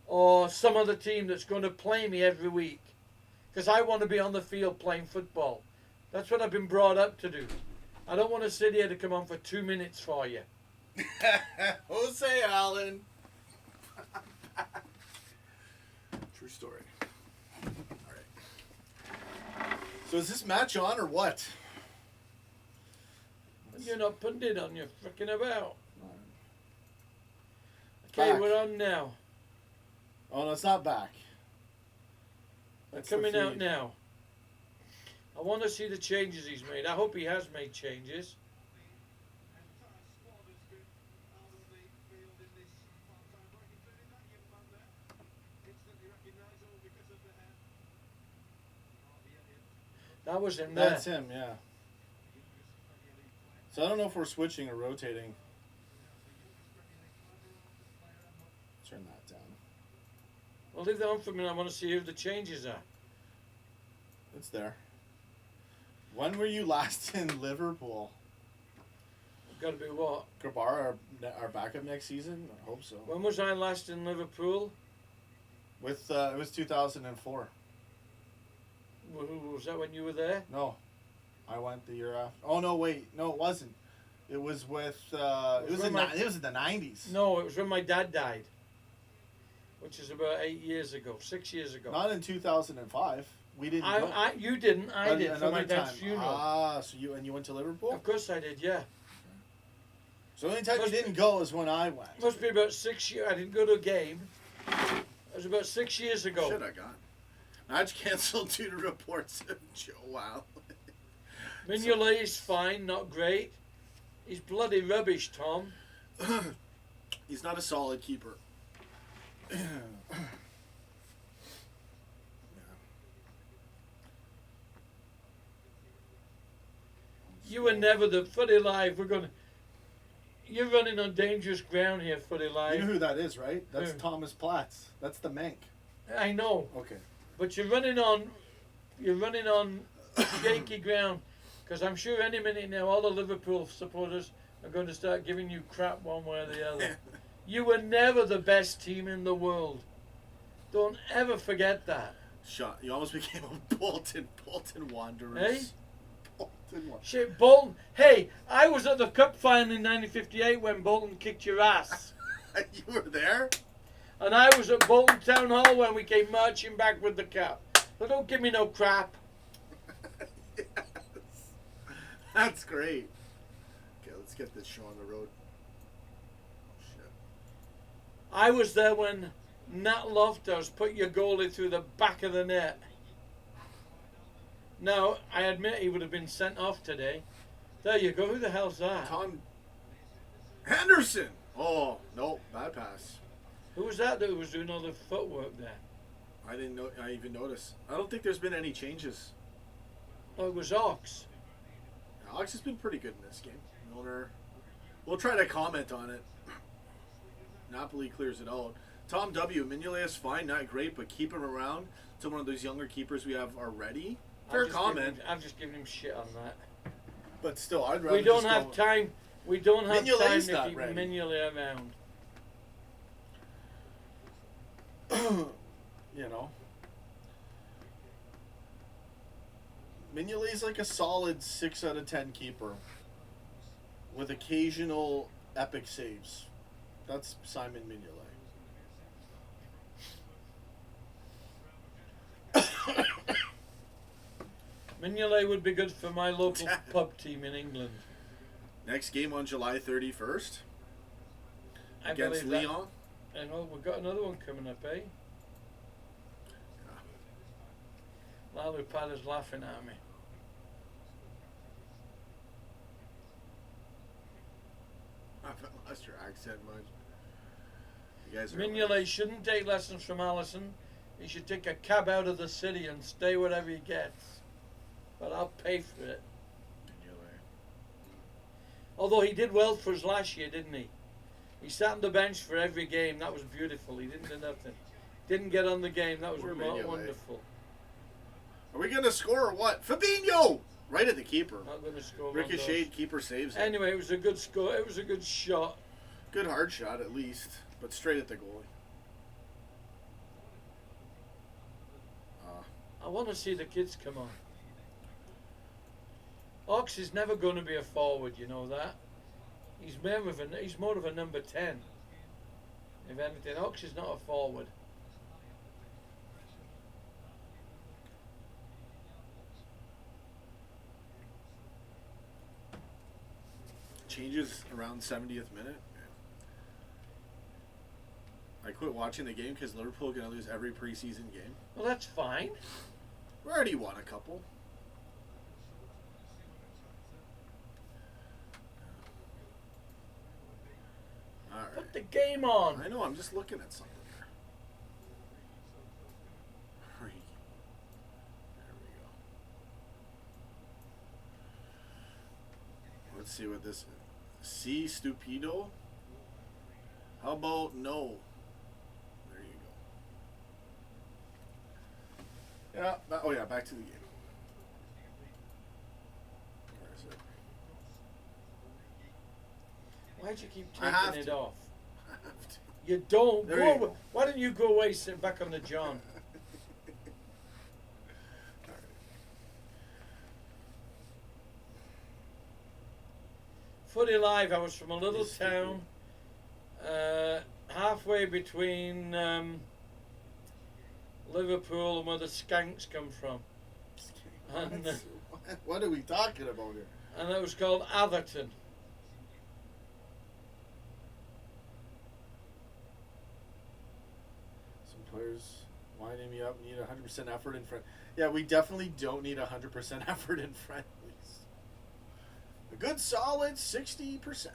or some other team that's going to play me every week. Because I want to be on the field playing football. That's what I've been brought up to do. I don't want to sit here to come on for 2 minutes for you. Jose Allen. True story. All right. So is this match on or what? You're not putting it on, you're freaking about. Okay, Back. we're on now. Oh, no, it's not back. They're That's the coming out feed. now. I want to see the changes he's made. I hope he has made changes. That was him there. That's him, yeah. So I don't know if we're switching or rotating. Turn that down. Well, leave that on for a minute. I want to see who the changes are. It's there. When were you last in Liverpool? Got to be what? Grabar, our backup next season? I hope so. When was I last in Liverpool? With it was 2004. Was that when you were there? No, I went the year after. Oh no, wait, no, it wasn't. It was with. It was in the 90s. No, it was when my dad died, which is about 8 years ago, 6 years ago. Not in 2005. We didn't. You didn't. I did for my dad's funeral. Ah, so you went to Liverpool? Of course I did. Yeah. So the only time you didn't go is when I went. Must be about 6 years. I didn't go to a game. It was about 6 years ago. Shit, I got. Match cancelled due to reports of Joe. Wow. Mignolet is fine, not great. He's bloody rubbish, Tom. He's not a solid keeper. You were never the Footy Live. You're running on dangerous ground here, Footy Live. You know who that is, right? That's Who? Thomas Platts. That's the Mank. I know. Okay. But you're running on shaky ground, because I'm sure any minute now all the Liverpool supporters are going to start giving you crap one way or the other. You were never the best team in the world. Don't ever forget that. Shot. You almost became a Bolton Wanderers. Hey? Bolton Wanderers. Shit, Bolton. Hey, I was at the cup final in 1958 when Bolton kicked your ass. You were there? And I was at Bolton Town Hall when we came marching back with the cup. So don't give me no crap. Yes. That's great. Okay, let's get this show on the road. Shit. I was there when Nat Loftus put your goalie through the back of the net. Now, I admit he would have been sent off today. There you go. Who the hell's that? Tom Henderson. Oh, no, bad pass. Who was that was doing all the footwork there? I didn't know. I even noticed. I don't think there's been any changes. Oh, it was Ox. Alex has been pretty good in this game. Milner. We'll try to comment on it. Napoli clears it out. Tom W. Mignolet is fine, not great, but keep him around till one of those younger keepers we have are ready. Fair comment. I'm just giving him shit on that. But still, I'd rather. We don't have time. We don't have time Mignolet's to keep ready. Mignolet around. You know. Mignolet's like a solid 6 out of 10 keeper with occasional epic saves. That's Simon Mignolet. Mignolet would be good for my local pub team in England. Next game on July 31st I against believe that. Lyon. And we've got another one coming up, eh? Lalu Pada's laughing at me. I haven't lost your accent much. You guys are Mignolet shouldn't take lessons from Allison. He should take a cab out of the city and stay whatever he gets. But I'll pay for it. Mignolet. Although he did well for us last year, didn't he? He sat on the bench for every game. That was beautiful. He didn't do nothing. Didn't get on the game. That was Poor Mignolet. wonderful. Are we going to score or what? Fabinho! Right at the keeper. Not going to score. Ricocheted, keeper saves it. Anyway, it was a good score. It was a good shot. Good hard shot at least, but straight at the goalie. I want to see the kids come on. Ox is never going to be a forward, you know that. He's more of a number 10. If anything, Ox is not a forward. Changes around 70th minute. I quit watching the game because Liverpool are going to lose every preseason game. Well, that's fine. We already won a couple. All right. Put the game on. I know, I'm just looking at something here. There we go. Let's see what this is. C stupido. How about no? There you go. Yeah. Oh yeah. Back to the game. Where is it? Why'd you keep I have taking it to. off? I have to. You don't. There Go you away. go. Why don't you go away, sit back on the John? Footy Live, I was from a little He's town halfway between Liverpool and where the skanks come from. And, What are we talking about here? and it was called Atherton. Some players winding me up need 100% effort in front. Yeah, we definitely don't need 100% effort in friendlies. A good solid 60%.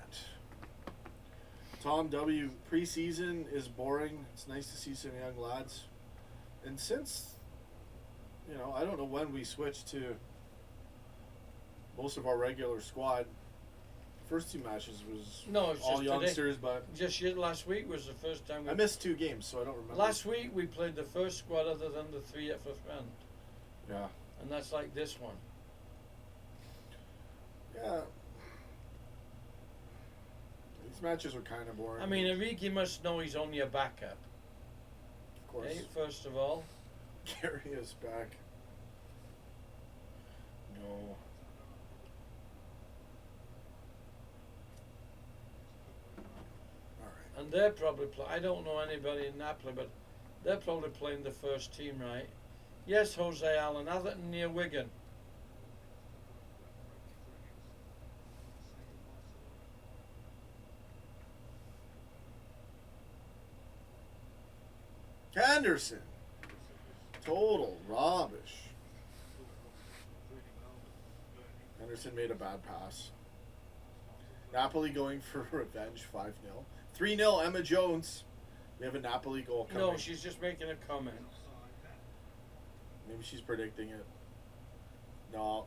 Tom W. Preseason is boring. It's nice to see some young lads. And since, I don't know when we switched to most of our regular squad. First 2 matches was No, it's all just youngsters, today. but Just last week was the first time we... I missed 2 games, so I don't remember. Last week we played the first squad other than the 3 at fifth round. Yeah. And that's like this one. Yeah. These matches were kind of boring. I mean, Origi must know he's only a backup. Of course. Okay, first of all. Gary is back. No. Alright. And they're probably I don't know anybody in Napoli, but they're probably playing the first team, right? Yes, Jose Allen, Atherton near Wigan. Henderson. Total rubbish. Henderson made a bad pass. Napoli going for revenge, 5-0. 3-0, Emma Jones. We have a Napoli goal coming. No, she's just making a comment. Maybe she's predicting it. No.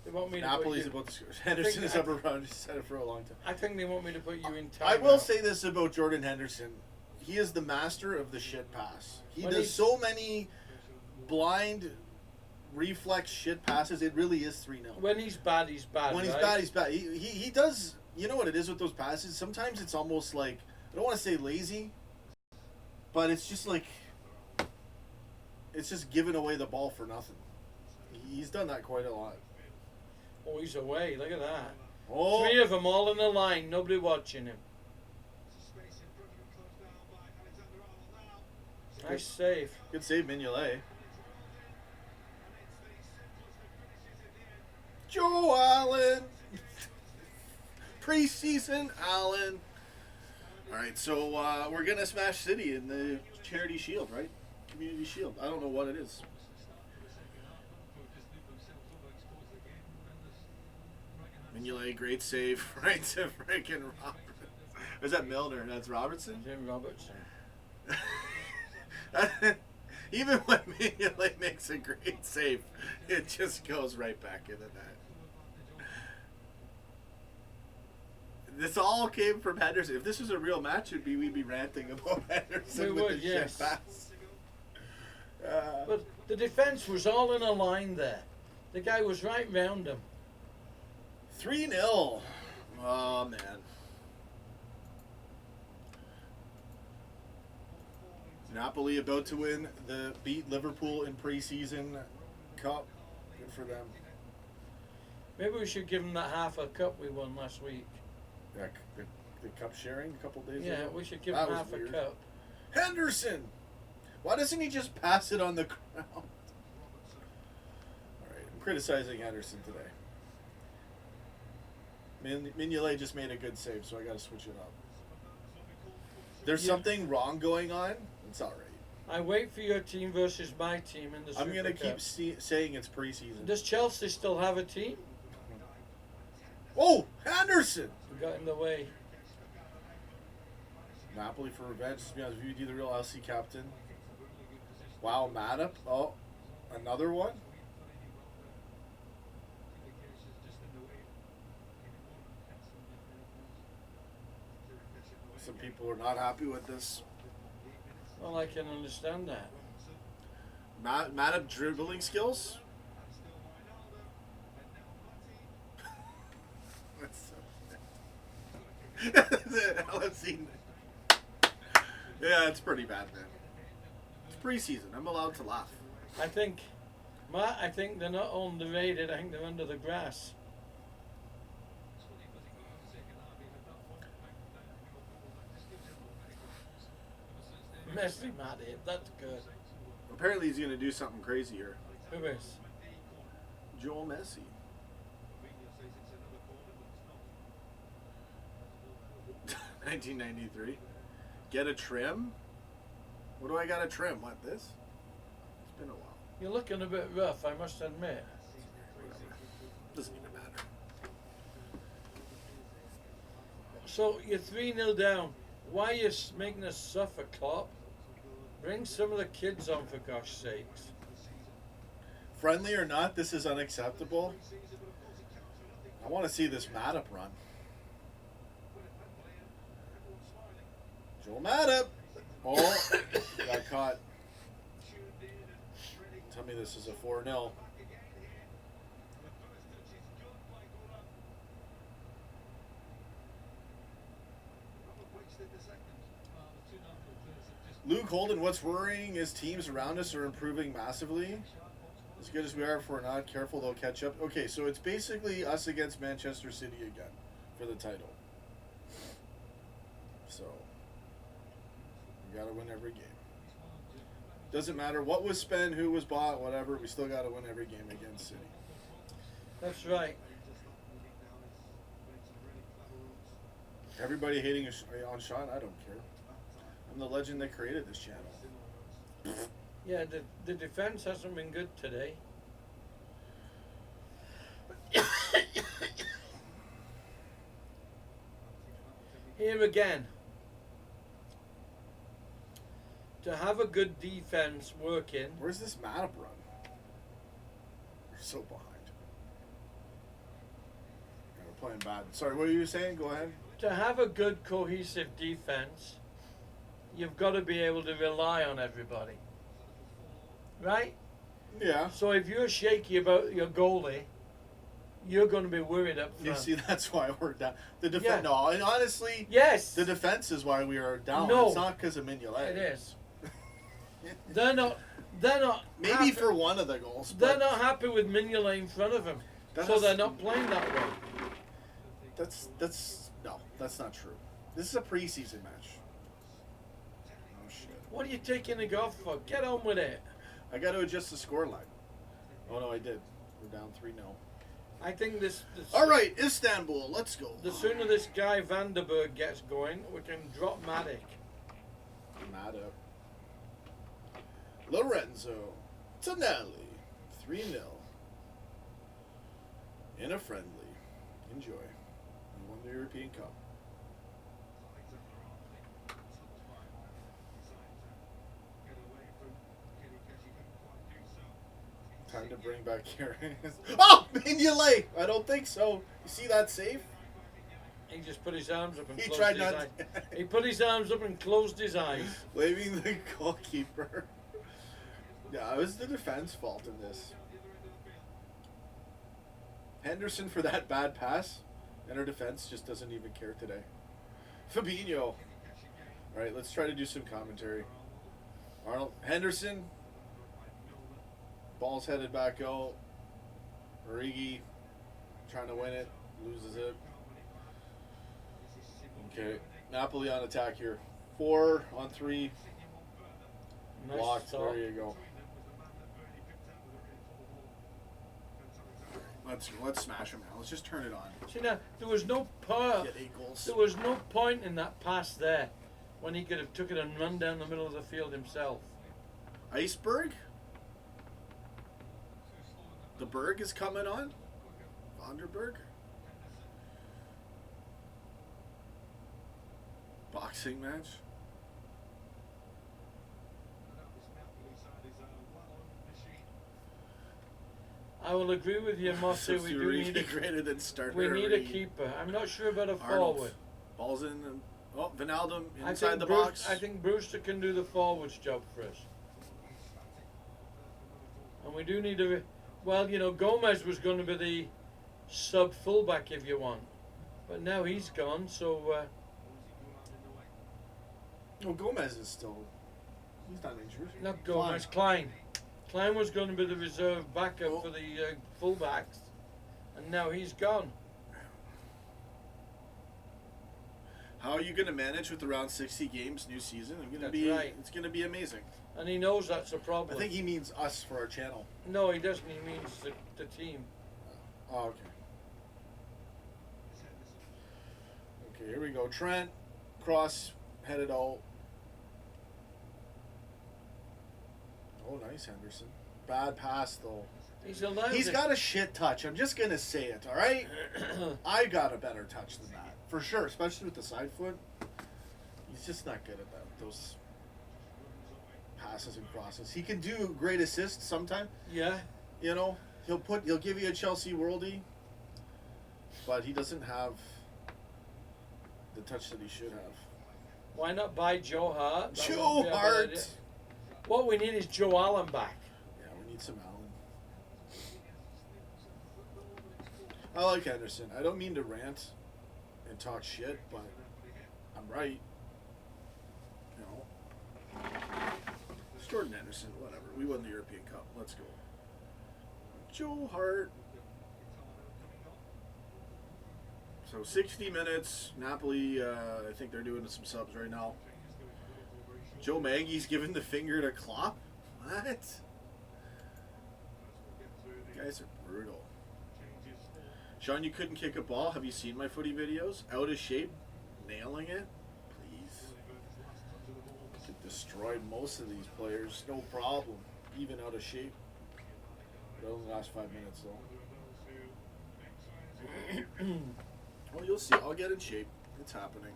They want me to Napoli's put you, about to score. Henderson is up around. He's said it for a long time. I think they want me to put you in time. I will say this about Jordan Henderson. He is the master of the shit pass. He When does he's- so many blind reflex shit passes. It really is 3-0. When he's bad, he's bad. When he's right? bad, he's bad. He does, you know what it is with those passes? Sometimes it's almost like, I don't want to say lazy, but it's just like, it's just giving away the ball for nothing. He's done that quite a lot. Oh, he's away. Look at that. Oh, 3 of them all in a line. Nobody watching him. Nice save. good save, Mignolet. Joe Allen. Preseason Allen. All right, so we're going to smash City in the Charity Shield, right? Community Shield. I don't know what it is. Mignolet, great save. Right to freaking Robertson. Is that Milner? That's Robertson? Jim Robertson. Even when Mignolet makes a great save, it just goes right back into that. This all came from Henderson. If this was a real match, we'd be ranting about Henderson We with would, the yes. shit pass. But the defence was all in a line there. The guy was right round him. 3-0. Oh, man. Napoli about to win beat Liverpool in preseason cup. Good for them. Maybe we should give him that half a cup we won last week. Yeah, the cup sharing a couple days Yeah, ago. we should give That him was half weird. a cup. Henderson! Why doesn't he just pass it on the ground? Alright, I'm criticizing Henderson today. Mignolet just made a good save, so I gotta switch it up. There's Yeah. something wrong going on. It's alright. I wait for your team versus my team in the Super I'm gonna Cup. keep saying it's preseason. Does Chelsea still have a team? Oh, Henderson! We got in the way. Napoli for revenge. To be honest, with you, the real LC captain. Wow, Matip. Oh, another one. Some people are not happy with this. Well, I can understand that. Matip dribbling skills. That's so LFC. Yeah, it's pretty bad, man. It's preseason. I'm allowed to laugh. I think they're not underrated. I think they're under the grass. Messi, Matty, that's good. Apparently, he's going to do something crazy here. Who is? Joel Messi. $1993. Get a trim? What do I got to trim? What, this? It's been a while. You're looking a bit rough, I must admit. Whatever. Doesn't even matter. So you're 3-0 down. Why are you making us suffer, Klopp? Bring some of the kids on, for gosh sakes. Friendly or not, this is unacceptable. I want to see this Matip run. Joel Matip. Oh, got caught. Tell me this is a 4-0. Luke Holden, what's worrying is teams around us are improving massively. As good as we are, if we're not careful, they'll catch up. Okay, so it's basically us against Manchester City again for the title. So, we got to win every game. Doesn't matter what was spent, who was bought, whatever, we still got to win every game against City. That's right. Everybody hating on Sean, I don't care. I'm the legend that created this channel. Yeah, the defense hasn't been good today. Here again, to have a good defense working. Where's this Matip run? We're so behind. Yeah, we're playing bad. Sorry, what were you saying? Go ahead. To have a good cohesive defense, you've got to be able to rely on everybody. Right? Yeah. So if you're shaky about your goalie, you're going to be worried up front. You see, that's why we're down. The defense. Yeah. No, and honestly, Yes. the defense is why we are down. No. It's not because of Mignolet. It is. They're not. Maybe happy. for one of the goals. They're not happy with Mignolet in front of him, so they're not playing that way. That's not true. This is a preseason match. Oh shit! What are you taking the golf for? Get on with it. I got to adjust the score line. Oh no, I did. We're down 3-0. I think this. All right, Istanbul. Let's go. The sooner this guy Vanderberg gets going, we can drop Matic. Matip. Lorenzo Tonelli, 3-0. In a friendly. Enjoy. We won the European Cup. Time to bring back Karen. Oh, Mignolet! I don't think so. You see that save? He just put his arms up and He closed tried his not eyes. to- He put his arms up and closed his eyes. Blaming the goalkeeper. Yeah, it was the defense fault in this. Henderson for that bad pass, and our defense just doesn't even care today. Fabinho. All right, let's try to do some commentary. Arnold Henderson. Ball's headed back out. Origi trying to win it, loses it. Okay, Napoli on attack here. 4-on-3. Nice Blocked. stop. There you go. Let's smash him now. Let's just turn it on. See now, there was no point. Get 8 goals. There was no point in that pass there, when he could have took it and run down the middle of the field himself. Iceberg? The Berg is coming on? Vonderberg? Boxing match? I will agree with you, Mossy. We do need greater than starter. we need a keeper. I'm not sure about a Arnold. forward. Ball's in. Oh, Vinaldum I inside think the Bruce, box. I think Brewster can do the forwards job for us. And we do need a... Well, you know, Gomez was going to be the sub fullback if you want. But now he's gone, so... Well, Gomez is still... He's not injured. Not Gomez, Klein. Klein was going to be the reserve backup for the fullbacks. And now he's gone. How are you going to manage with around 60 games new season? Right. It's going to be amazing. And he knows that's a problem. I think he means us for our channel. No, he doesn't. He means the team. Oh, okay. Okay, here we go. Trent, cross, headed out. Oh, nice, Henderson. Bad pass, though. He's got a shit touch. I'm just going to say it, all right? I got a better touch than that. For sure, especially with the side foot. He's just not good at that. Those passes and crosses. He can do great assists sometime. Yeah. You know, he'll give you a Chelsea worldie, but he doesn't have the touch that he should have. Why not buy Joe Hart? Joe Hart. What we need is Joe Allen back. Yeah, we need some Allen. I like Henderson. I don't mean to rant and talk shit, but I'm right. You know. It's Jordan Henderson, whatever. We won the European Cup. Let's go. Joe Hart. So 60 minutes. Napoli, I think they're doing some subs right now. Joe Maggie's giving the finger to Klopp? What? You guys are brutal. Sean, you couldn't kick a ball. Have you seen my footy videos? Out of shape? Nailing it? Please. I could destroy most of these players. No problem. Even out of shape. But only last 5 minutes, though. Well, you'll see. I'll get in shape. It's happening.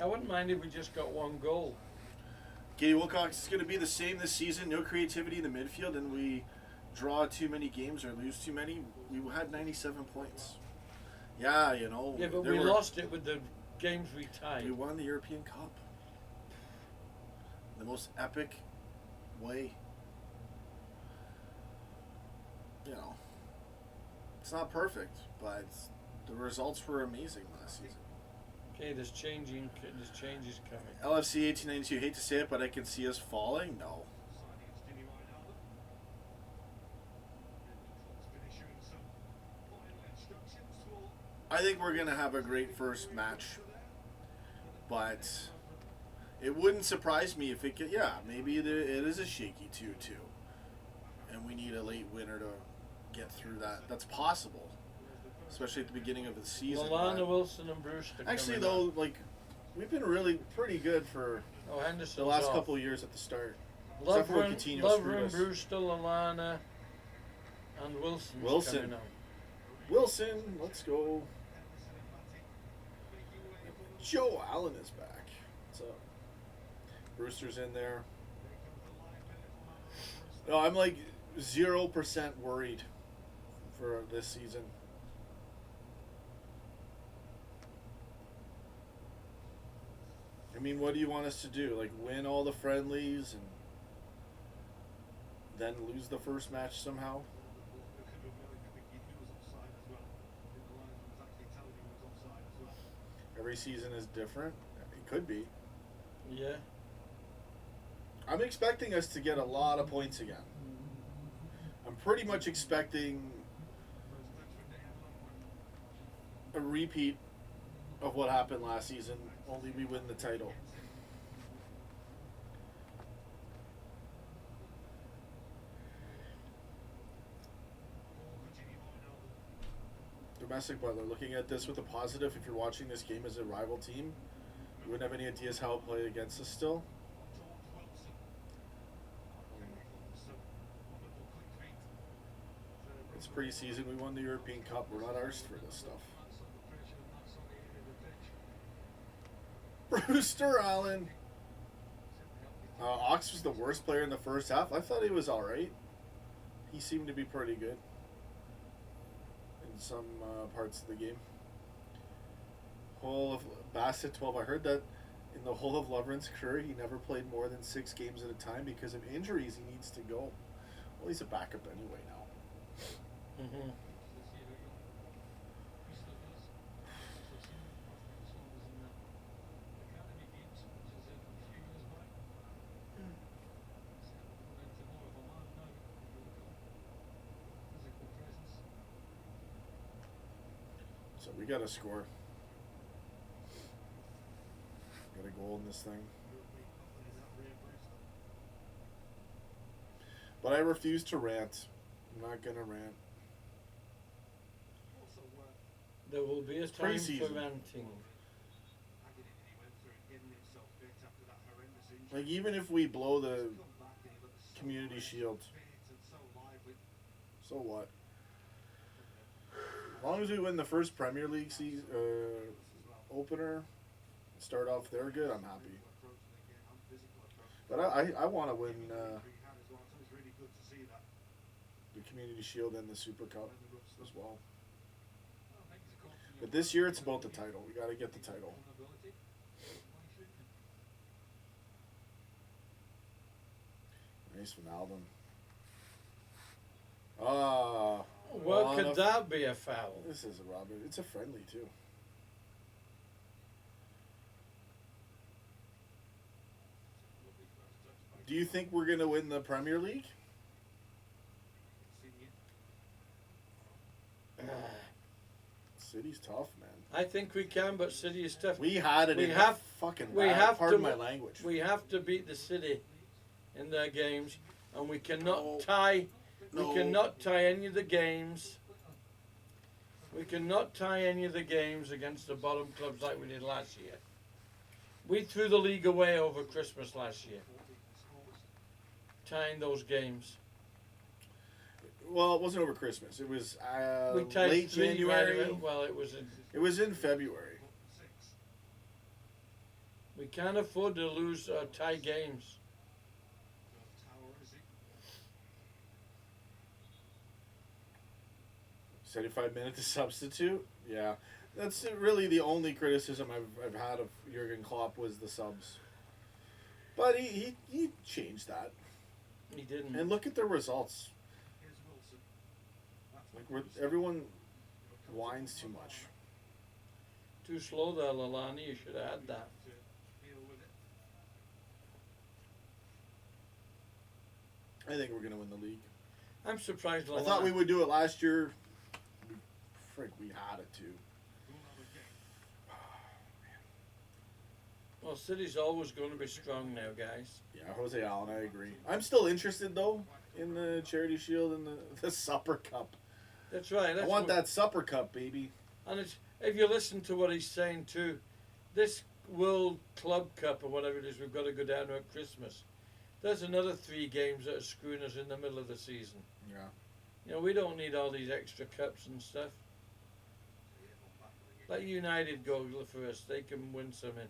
I wouldn't mind if we just got one goal. Katie Wilcox is going to be the same this season. No creativity in the midfield, and we draw too many games or lose too many. We had 97 points. Yeah, you know. Yeah, but we lost it with the games we tied. We won the European Cup. The most epic way. You know. It's not perfect, but the results were amazing last season. Okay, there's changes coming. LFC 1892, hate to say it, but I can see us falling? No. I think we're going to have a great first match, but it wouldn't surprise me if it could, yeah, maybe it is a shaky 2-2, and we need a late winner to get through that. That's possible. Especially at the beginning of the season. Lallana, Wilson, and Brewster. Actually, though, like, we've been really pretty good for the last couple of years at the start. Lovren, Brewster, Lallana, and Wilson. Coming on. Wilson, let's go. Joe Allen is back. What's up? Brewster's in there. No, I'm like 0% worried for this season. I mean, what do you want us to do? Like, win all the friendlies and then lose the first match somehow? Every season is different. It could be. Yeah. I'm expecting us to get a lot of points again. I'm pretty much expecting a repeat of what happened last season, only we win the title. Domestic Butler, looking at this with a positive, if you're watching this game as a rival team, you wouldn't have any ideas how it played against us still. It's preseason, we won the European Cup, we're not arsed for this stuff. Brewster Allen. Ox was the worst player in the first half. I thought he was alright. He seemed to be pretty good in some parts of the game. Whole of Bassett 12. I heard that in the whole of Lovren's career, he never played more than 6 games at a time because of injuries. He needs to go. Well, he's a backup anyway now. Mm-hmm. So we got to score. Got a goal in this thing. But I refuse to rant. I'm not going to rant. There will be a time for ranting. Like, even if we blow the Community Shield, so what? As long as we win the first Premier League opener, start off there good, I'm happy. But I want to win the Community Shield and the Super Cup as well. But this year it's about the title. We got to get the title. Nice from Alvin. Well, could that be a foul? This is a Robin. It's a friendly too. Do you think we're gonna win the Premier League? City's tough, man. I think we can, but City is tough. We had it. We in have fucking. We have pardon to. My language. We have to beat the City in their games, and we cannot tie. No. We cannot tie any of the games. We cannot tie any of the games against the bottom clubs like we did last year. We threw the league away over Christmas last year, tying those games. Well, it wasn't over Christmas. It was We tied late January. Well, it was. It was in February. We can't afford to lose tie games. 75-minute to substitute. Yeah, that's really the only criticism I've had of Jurgen Klopp was the subs. But he changed that. He didn't. And look at the results. Like everyone whines too much. Too slow there, Lalani. You should have had that. I think we're gonna win the league. I'm surprised. I thought we would do it last year. We had it too. Well, City's always going to be strong now, guys. Yeah, Jose Allen, I agree. I'm still interested though in the Charity Shield and the Supper Cup. That's right. I want that Supper Cup, baby. And if you listen to what he's saying too, this World Club Cup or whatever it is, we've got to go down to at Christmas. There's another 3 games that are screwing us in the middle of the season. Yeah. You know, we don't need all these extra cups and stuff. Let United go for us. They can win some in.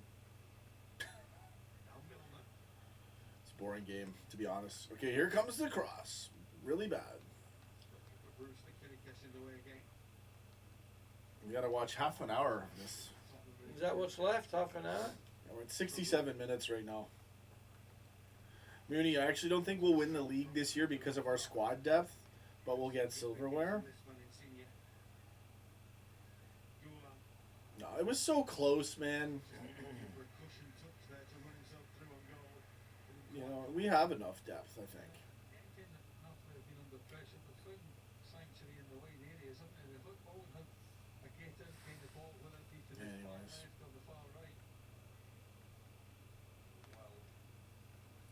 It's a boring game, to be honest. Okay, here comes the cross. Really bad. We gotta watch half an hour of this. Is that what's left? Half an hour? Yeah, we're at 67 minutes right now. Mooney, I actually don't think we'll win the league this year because of our squad depth, but we'll get silverware. No, it was so close, man. You know, we have enough depth, I think. Anyways.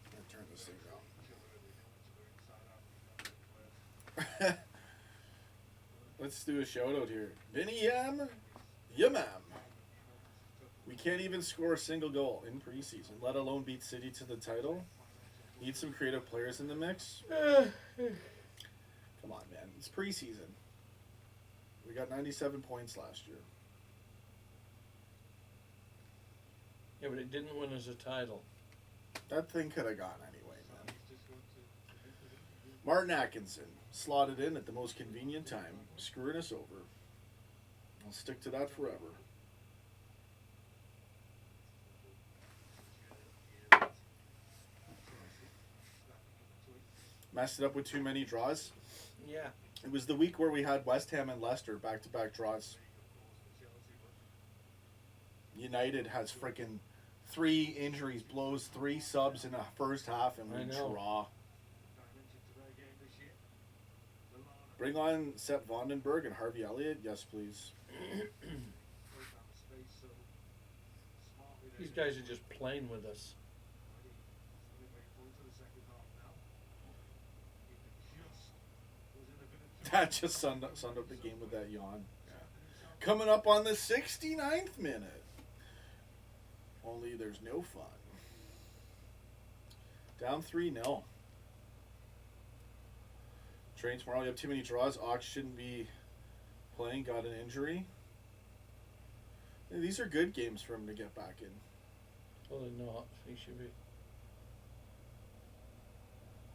I'm gonna turn this thing down. Let's do a shout out here. Vinny Yam. Yamam. We can't even score a single goal in preseason, let alone beat City to the title. Need some creative players in the mix. Come on, man. It's preseason. We got 97 points last year. Yeah, but it didn't win us a title. That thing could have gone anyway, man. Martin Atkinson slotted in at the most convenient time, screwing us over. I'll stick to that forever. Messed it up with too many draws. Yeah. It was the week where we had West Ham and Leicester back-to-back draws. United has freaking 3 injuries, blows 3 subs in the first half, and we draw. Bring on Sepp Vandenberg and Harvey Elliott? Yes, please. These guys are just playing with us. That just summed up the game with that yawn. Yeah. Coming up on the 69th minute. Only there's no fun. Down 3-0. Train tomorrow. You have too many draws. Ox shouldn't be playing. Got an injury. These are good games for him to get back in. Well, they're not. He should be.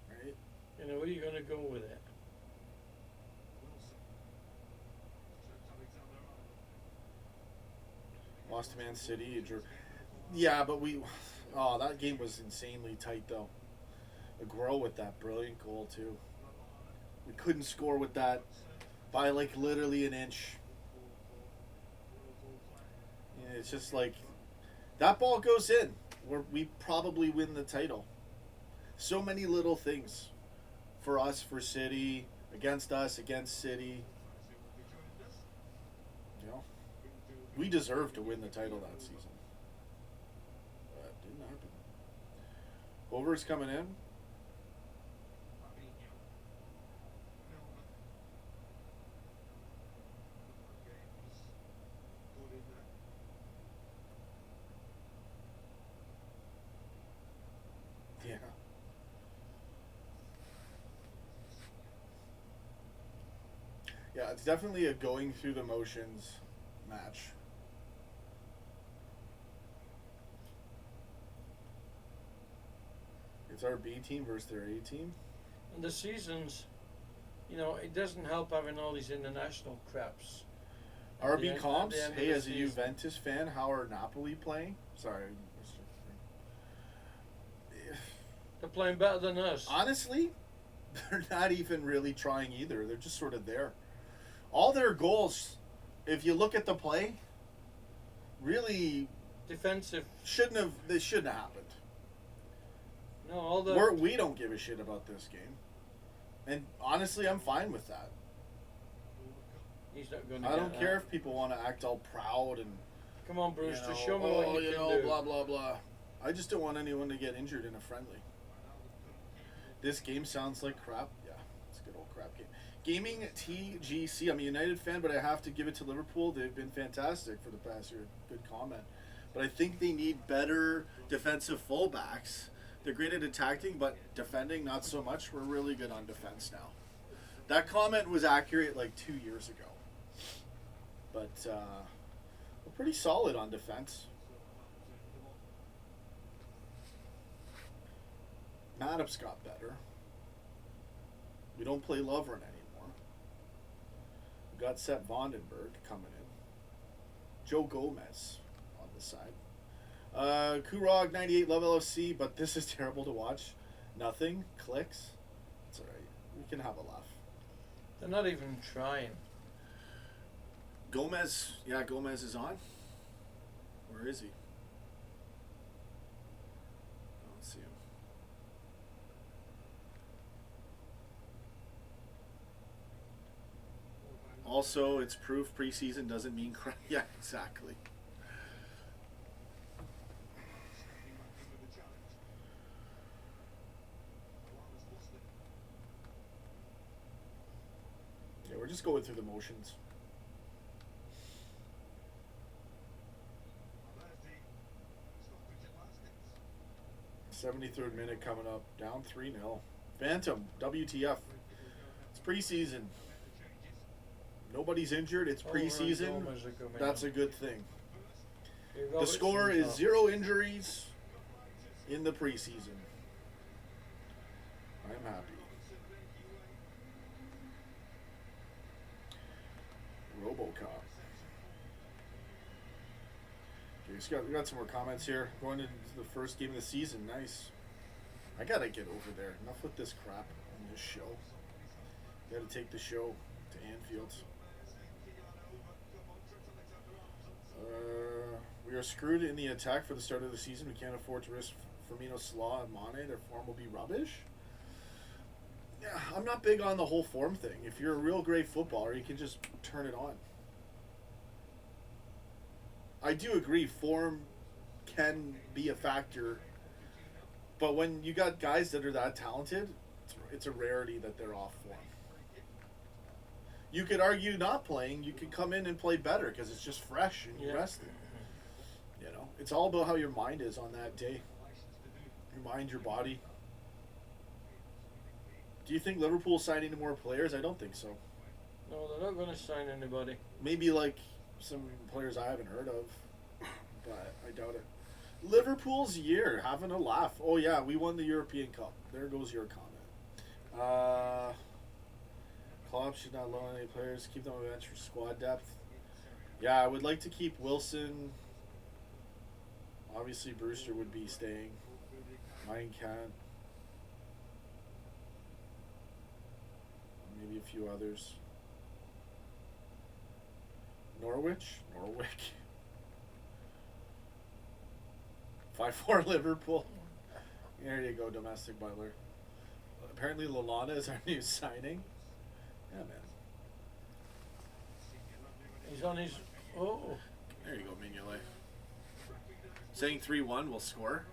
Right? You know, where are you going to go with it? Lost to Man City. Yeah, but that game was insanely tight, though. Aguero with that brilliant goal, too. We couldn't score with that by, like, literally an inch. Yeah, it's just like, that ball goes in. We probably win the title. So many little things. For us, for City, against us, against City. You know? We deserve to win the title that season. But it didn't happen. Over's coming in. Yeah. Yeah, it's definitely a going through the motions match. It's our B team versus their A team. And the seasons, you know, it doesn't help having all these international craps. RB comps. Hey, as a Juventus fan, how are Napoli playing? Sorry. They're playing better than us. Honestly, they're not even really trying either. They're just sort of there. All their goals, if you look at the play, really defensive. They shouldn't have happened. No, we don't give a shit about this game. And honestly, I'm fine with that. He's not going to I don't care if people want to act all proud and... Come on, Bruce, just show me what you can do. Blah, blah, blah. I just don't want anyone to get injured in a friendly. This game sounds like crap. Yeah, it's a good old crap game. Gaming TGC. I'm a United fan, but I have to give it to Liverpool. They've been fantastic for the past year. Good comment. But I think they need better defensive fullbacks. They're great at attacking, but defending, not so much. We're really good on defense now. That comment was accurate like 2 years ago. But we're pretty solid on defense. Mattup's got better. We don't play Lovren anymore. We got Sepp Vandenberg coming in. Joe Gomez on the side. Kurog 98 Love LFC, but this is terrible to watch. Nothing. Clicks. It's alright. We can have a laugh. They're not even trying. Gomez is on. Where is he? I don't see him. Also, it's proof preseason doesn't mean crap. Yeah, exactly. Yeah, we're just going through the motions. 73rd minute coming up. Down 3-0. Phantom, WTF. It's preseason. Nobody's injured. It's preseason. That's a good thing. The score is 0 injuries in the preseason. I'm happy. RoboCop. Okay, we got some more comments here. Going into the first game of the season. Nice. I gotta get over there. Enough with this crap. a show. Got to take the show to Anfield. We are screwed in the attack for the start of the season. We can't afford to risk Firmino, Salah, and Mane. Their form will be rubbish. Yeah, I'm not big on the whole form thing. If you're a real great footballer, you can just turn it on. I do agree, form can be a factor, but when you got guys that are that talented, it's a rarity that they're off form. You could argue not playing, you could come in and play better because it's just fresh and you're rested. You know, it's all about how your mind is on that day. Your mind, your body. Do you think Liverpool sign any more players? I don't think so. No, they're not going to sign anybody. Maybe like some players I haven't heard of, but I doubt it. Liverpool's year, having a laugh. Oh yeah, we won the European Cup. There goes your comment. Klopp should not loan any players. Keep them on the bench for squad depth. Yeah, I would like to keep Wilson. Obviously, Brewster would be staying. Mine can't. Maybe a few others. Norwich? Norwich. 5-4 Liverpool. There you go, domestic butler. Apparently Lallana is our new signing. Yeah, man. He's on his... Oh. There you go, Mignolet. Saying 3-1 will score.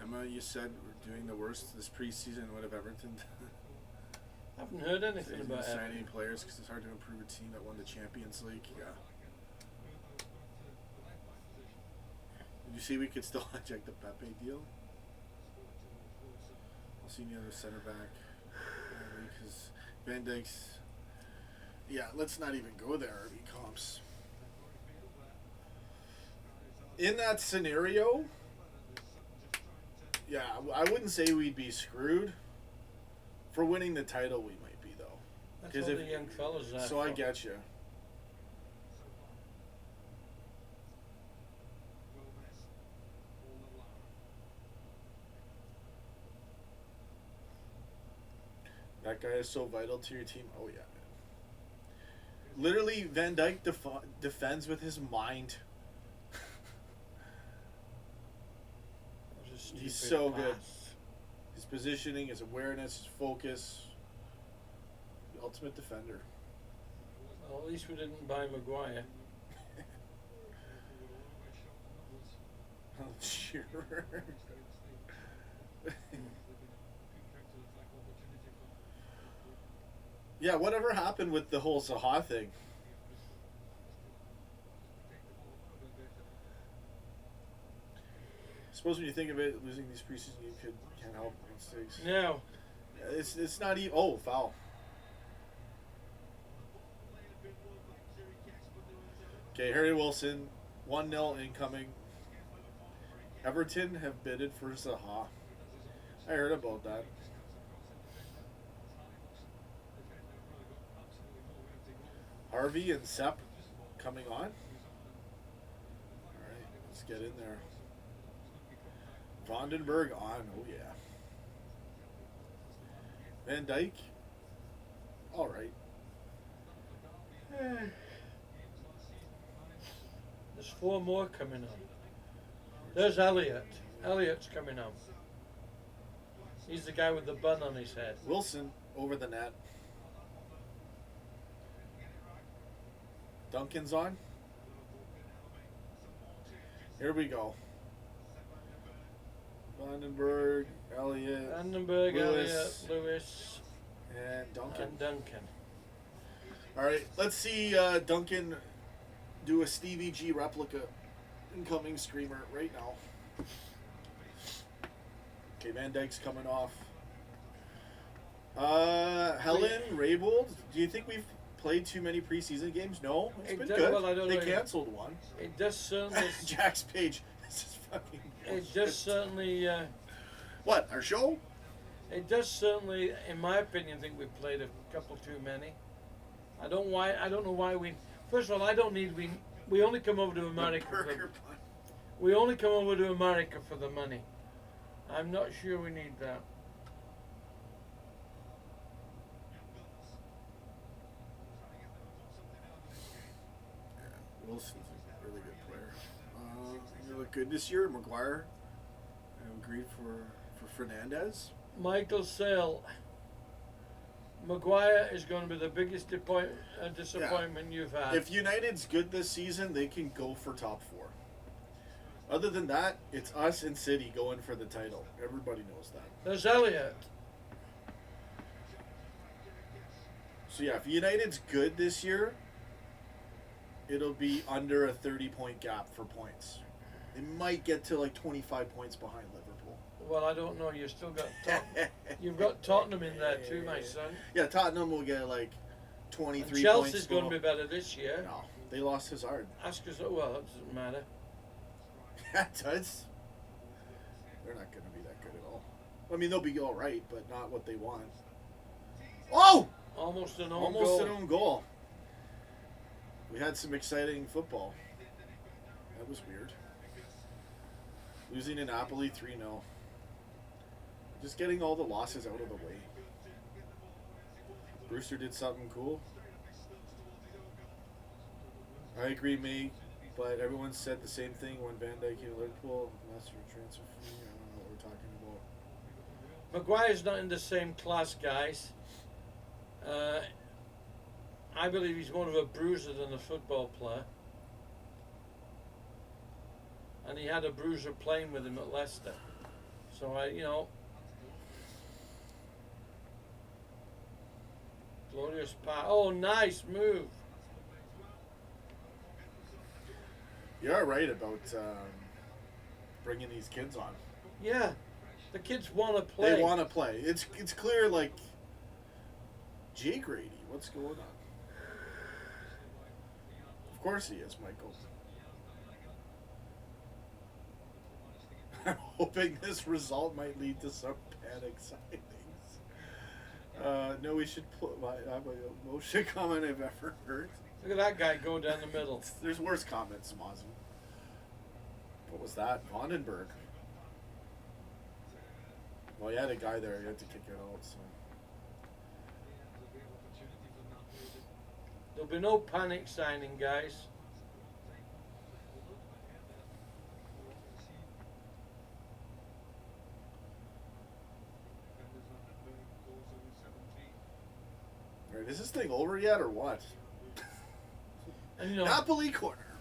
Emma, you said we're doing the worst this preseason. What have Everton done? I haven't heard anything about signing Everton. players because it's hard to improve a team that won the Champions League. Yeah. Did you see we could still hijack the Pepe deal? I'll see the other center back because Van Dijk's. Yeah, let's not even go there. RB comps. In that scenario, yeah, I wouldn't say we'd be screwed. For winning the title, we might be, though. That's what the young fellas are. So I get you. That guy is so vital to your team. Oh, yeah, man. Literally, Van Dijk defends with his mind. He's so good. His positioning, his awareness, his focus. The ultimate defender. Well, at least we didn't buy Maguire. Oh, sure. Yeah, whatever happened with the whole Zaha thing? I suppose when you think of it, losing these preseason you can't help mistakes. No. It's not even. Oh, foul. Okay, Harry Wilson, 1-0 incoming. Everton have bidded for Zaha. I heard about that. Harvey and Sepp coming on. All right, let's get in there. Vandenberg on. Oh, yeah. Van Dijk. All right. There's 4 more coming on. There's Elliot. Elliot's coming on. He's the guy with the bun on his head. Wilson over the net. Duncan's on. Here we go. Vandenberg, Elliot, Vandenberg, Lewis, Elliot, Lewis, and Duncan. and Duncan. All right, let's see Duncan do a Stevie G replica. Incoming screamer right now. Okay, Van Dijk's coming off. Helen, Raybold, do you think we've played too many preseason games? No, it's been good. Well, I don't they know. Canceled one. It does certainly. Jack's page. This is fucking. It does certainly. What, our show? It does certainly, in my opinion, think we've played a couple too many. I don't know why we. First of all, I don't need We only come over to The America. burger bun. We only come over to America for the money. I'm not sure we need that. Wilson's a really good player. He looked good this year. Maguire, I agreed for Fernandez. Michael Sale. Maguire is going to be the biggest disappointment you've had. If United's good this season, they can go for top 4. Other than that, it's us and City going for the title. Everybody knows that. There's Elliott. So yeah, if United's good this year, it'll be under a 30-point gap for points. They might get to like 25 points behind Liverpool. Well, I don't know. You've still got you've got Tottenham in there too, my son. Yeah, Tottenham will get like 23 And points. Chelsea's going to be better this year. No, they lost Hazard. Ask us. Well, it doesn't matter. Yeah, it does. They're not going to be that good at all. I mean, they'll be all right, but not what they want. Oh! Almost an own Almost goal. an own goal. We had some exciting football. That was weird. Losing to Napoli 3-0. Just getting all the losses out of the way. Brewster did something cool. I agree, May, but everyone said the same thing when Van Dijk came to Liverpool. Unless you're transfer free, I don't know what we're talking about. Maguire's not in the same class, guys. I believe he's more of a bruiser than a football player. And he had a bruiser playing with him at Leicester. So, glorious pass. Oh, nice move. You're right about bringing these kids on. Yeah. The kids want to play. They want to play. It's clear, like, Jay Grady, what's going on? Of course he is, Michael. I'm hoping this result might lead to some panic signings. No, we should put I'm a emotion comment I've ever heard. Look at that guy go down the middle. There's worse comments, Mozzie. What was that? Vandenberg. Well, you had a guy there. You had to kick it out. So. There'll be no panic signing, guys. All right, is this thing over yet or what? And Napoli corner.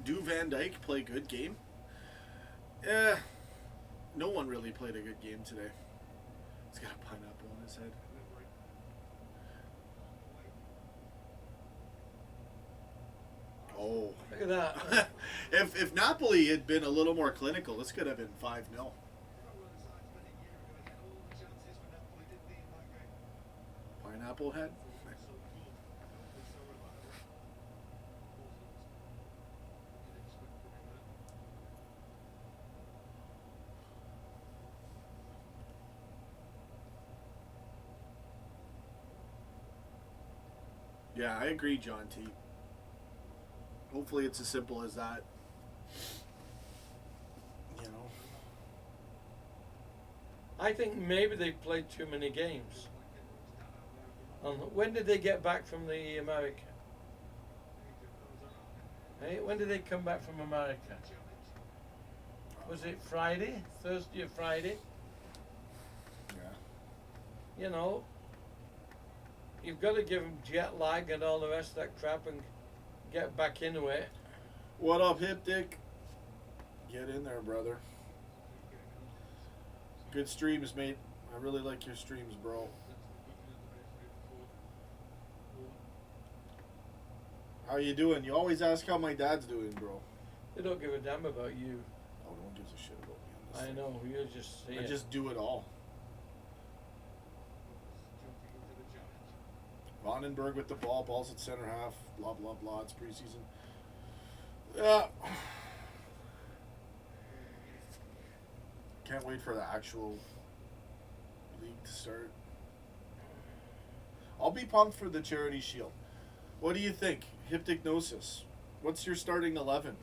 Do Van Dijk play good game? No one really played a good game today. He's got a pineapple on his head. Oh. Look at that. If Napoli had been a little more clinical, this could have been 5-0. Pineapple head? Yeah, I agree, John T. Hopefully it's as simple as that. You know. I think maybe they played too many games. When did they get back from the America? Hey, when did they come back from America? Was it Friday? Thursday or Friday? Yeah. You know, you've got to give them jet lag and all the rest of that crap and get back into it. What up, Hip Dick? Get in there, brother. Good streams, mate. I really like your streams, bro. How you doing? You always ask how my dad's doing, bro. They don't give a damn about you. Oh, no one gives a shit about me on this I thing. know, you're just saying. I just do it all. Vandenberg with the ball. Ball's at center half. Blah, blah, blah. It's preseason. Yeah. Can't wait for the actual league to start. I'll be pumped for the Charity Shield. What do you think? Hypnosis. What's your starting 11?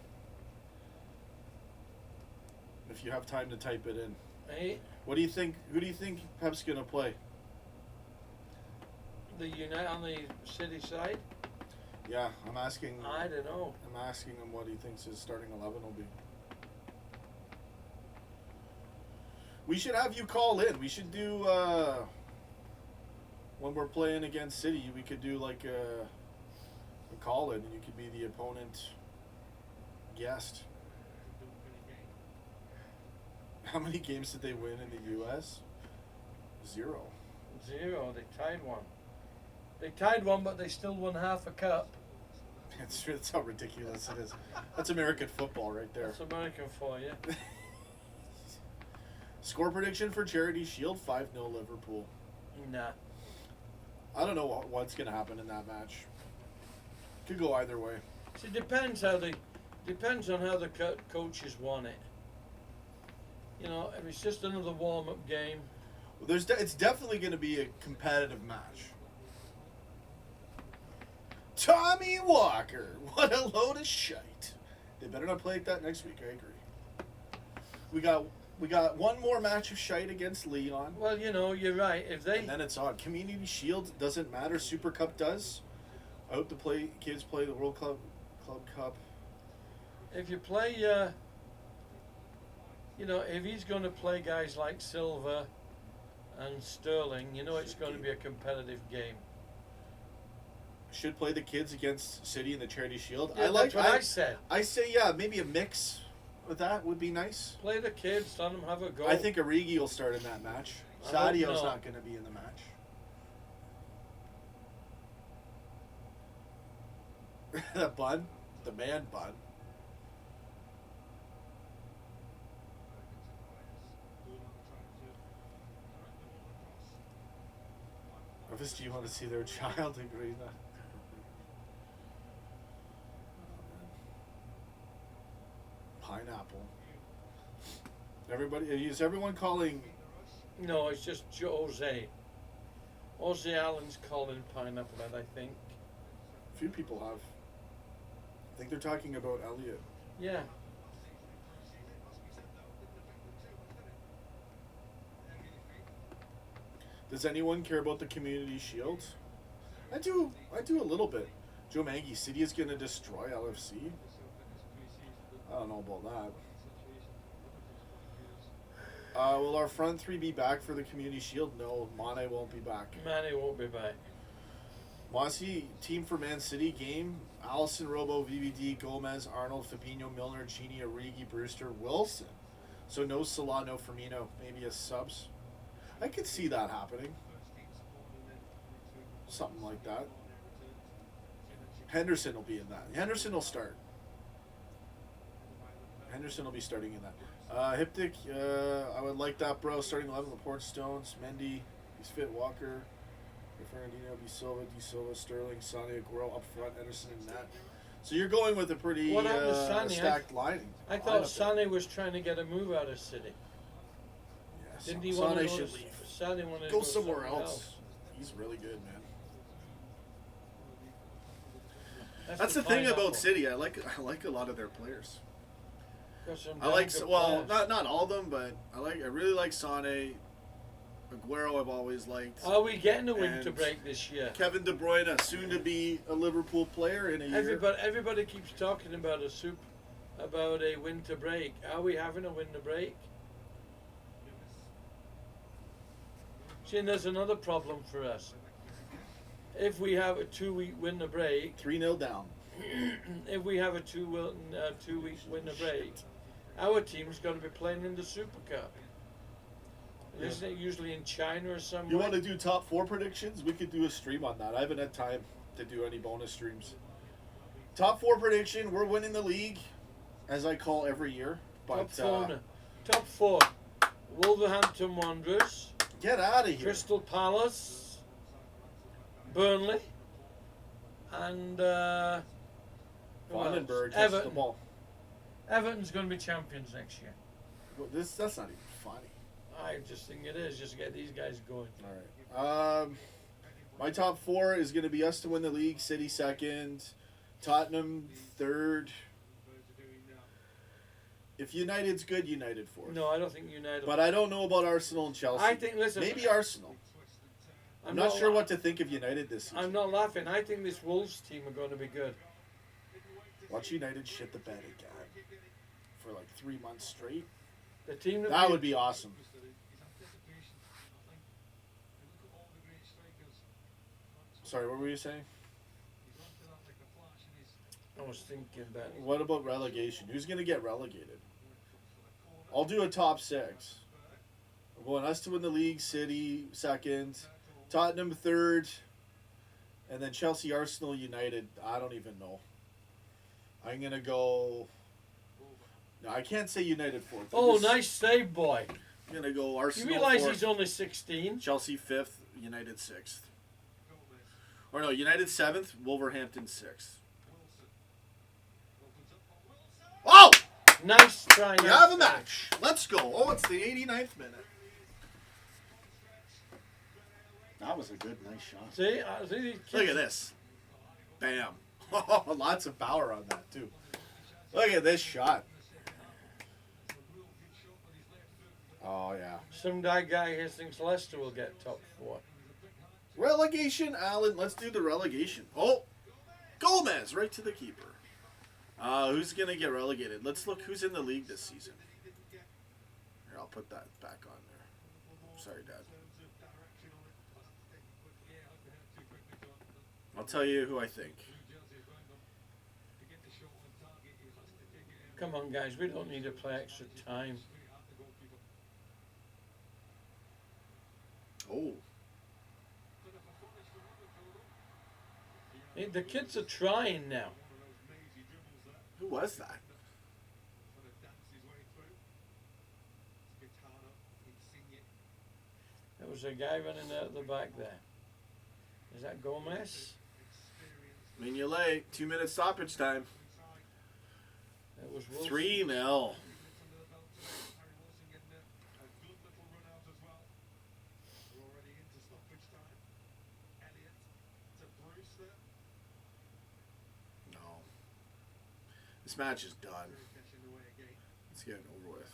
If you have time to type it in. Hey, What do you think? Who do you think Pep's gonna play? the unit on the city side? Yeah, I'm asking. I don't know. I'm asking him what he thinks his starting 11 will be. We should have you call in. We should do when we're playing against City. We could do like a call in, and you could be the opponent guest. How many games did they win in the U.S.? 0. 0. They tied one. They tied one, but they still won half a cup. That's how ridiculous it is. That's American football right there. That's American for you. Score prediction for Charity Shield, 5-0 Liverpool. Nah. I don't know what's going to happen in that match. Could go either way. See, depends on how the coaches want it. You know, if it's just another warm-up game. Well, it's definitely going to be a competitive match. Tommy Walker, what a load of shite. They better not play like that next week, I agree. We got one more match of shite against Leon. Well, you know, you're right. If they And then it's on. Community Shield doesn't matter. Super Cup does. I hope the kids play the World Club Cup. if you play, you know, if he's going to play guys like Silva and Sterling, you know it's going to be a competitive game. Should play the kids against City in the Charity Shield. Yeah, that's what I said. I say, yeah, maybe a mix with that would be nice. Play the kids, let them have a go. I think Origi will start in that match. I hope Sadio's not. not going to be in the match. The Bun, the man Bun. Do you want to see their child agree that? Pineapple. Is everyone calling? No, it's just Jose. Jose Allen's calling pineapple, I think. A few people have. I think they're talking about Elliot. Yeah. Does anyone care about the Community Shield? I do a little bit. Joe Maggie, City is going to destroy LFC? I don't know about that. Will our front three be back for the Community Shield? No, Mane won't be back. Mane won't be back. Mossy, team for Man City game. Allison, Robo, VVD, Gomez, Arnold, Fabinho, Milner, Gini, Origi, Brewster, Wilson. So no Salah, no Firmino, maybe as subs. I could see that happening. Something like that. Henderson will be in that. Henderson will start. Henderson will be starting in that. Hiptic, I would like that, bro. Starting 11, Laporte, Stones, Mendy, he's fit, Walker, Fernandinho, De Silva, Sterling, Sané, Aguero up front, Henderson in net. So you're going with a pretty What happened to Sané? stacked lining. I thought Sané was trying to get a move out of City. Yeah, Didn't he want to Sané should leave. Sané wanted to Go go somewhere else. He's really good, man. That's the thing about City. I like a lot of their players. I like not all of them, but I really like Sané. Aguero I've always liked. Are we getting a winter break this year? Kevin De Bruyne, soon to be a Liverpool player in a year. Everybody keeps talking about a winter break. Are we having a winter break? See, and there's another problem for us. If we have a 2-week winter break, 3-0 down. if we have a 2-week winter break, our team's going to be playing in the Super Cup. Yeah. Isn't it usually in China or somewhere? You want to do top 4 predictions? We could do a stream on that. I haven't had time to do any bonus streams. Top 4 prediction. We're winning the league, as I call every year. But Top 4. Wolverhampton Wanderers. Get out of here. Crystal Palace. Burnley. And Vandenberg touched Everton. the ball. Everton's going to be champions next year. Well, that's not even funny. I just think it is. Just get these guys going. All right. My top 4 is going to be us to win the league, City second, Tottenham third. If United's good, United fourth. No, I don't think United. But I don't know about Arsenal and Chelsea. I think, listen, maybe Arsenal. I'm not sure what to think of United this season. I'm not laughing. I think this Wolves team are going to be good. Watch United shit the bed again for like 3 months straight. The team that would be awesome. Sorry, what were you saying? I was thinking about. What about relegation? Who's going to get relegated? I'll do a top 6. I'm going us to win the league, City second, Tottenham third, and then Chelsea, Arsenal, United. I don't even know. I'm going to go... No, I can't say United fourth. Oh, nice save, boy. I'm going to go Arsenal You realise fourth, he's only 16? Chelsea 5th, United 6th. Or no, United 7th, Wolverhampton 6th. Oh! Nice try. We have a match. Let's go. Oh, it's the 89th minute. That was a good, nice shot. See? Look at this. Bam. Lots of power on that, too. Look at this shot. Oh, yeah. Some guy here thinks Leicester will get top 4. Relegation, Alan. Let's do the relegation. Oh, Gomez right to the keeper. Who's going to get relegated? Let's look who's in the league this season. Here, I'll put that back on there. Sorry, Dad. I'll tell you who I think. Come on, guys. We don't need to play extra time. Oh. Hey, the kids are trying now. Who was that? There was a guy running out the back there. Is that Gomez? Mignolet, 2 minute stoppage time. That was Wilson. 3-0. No. This match is done. Let's get it over with.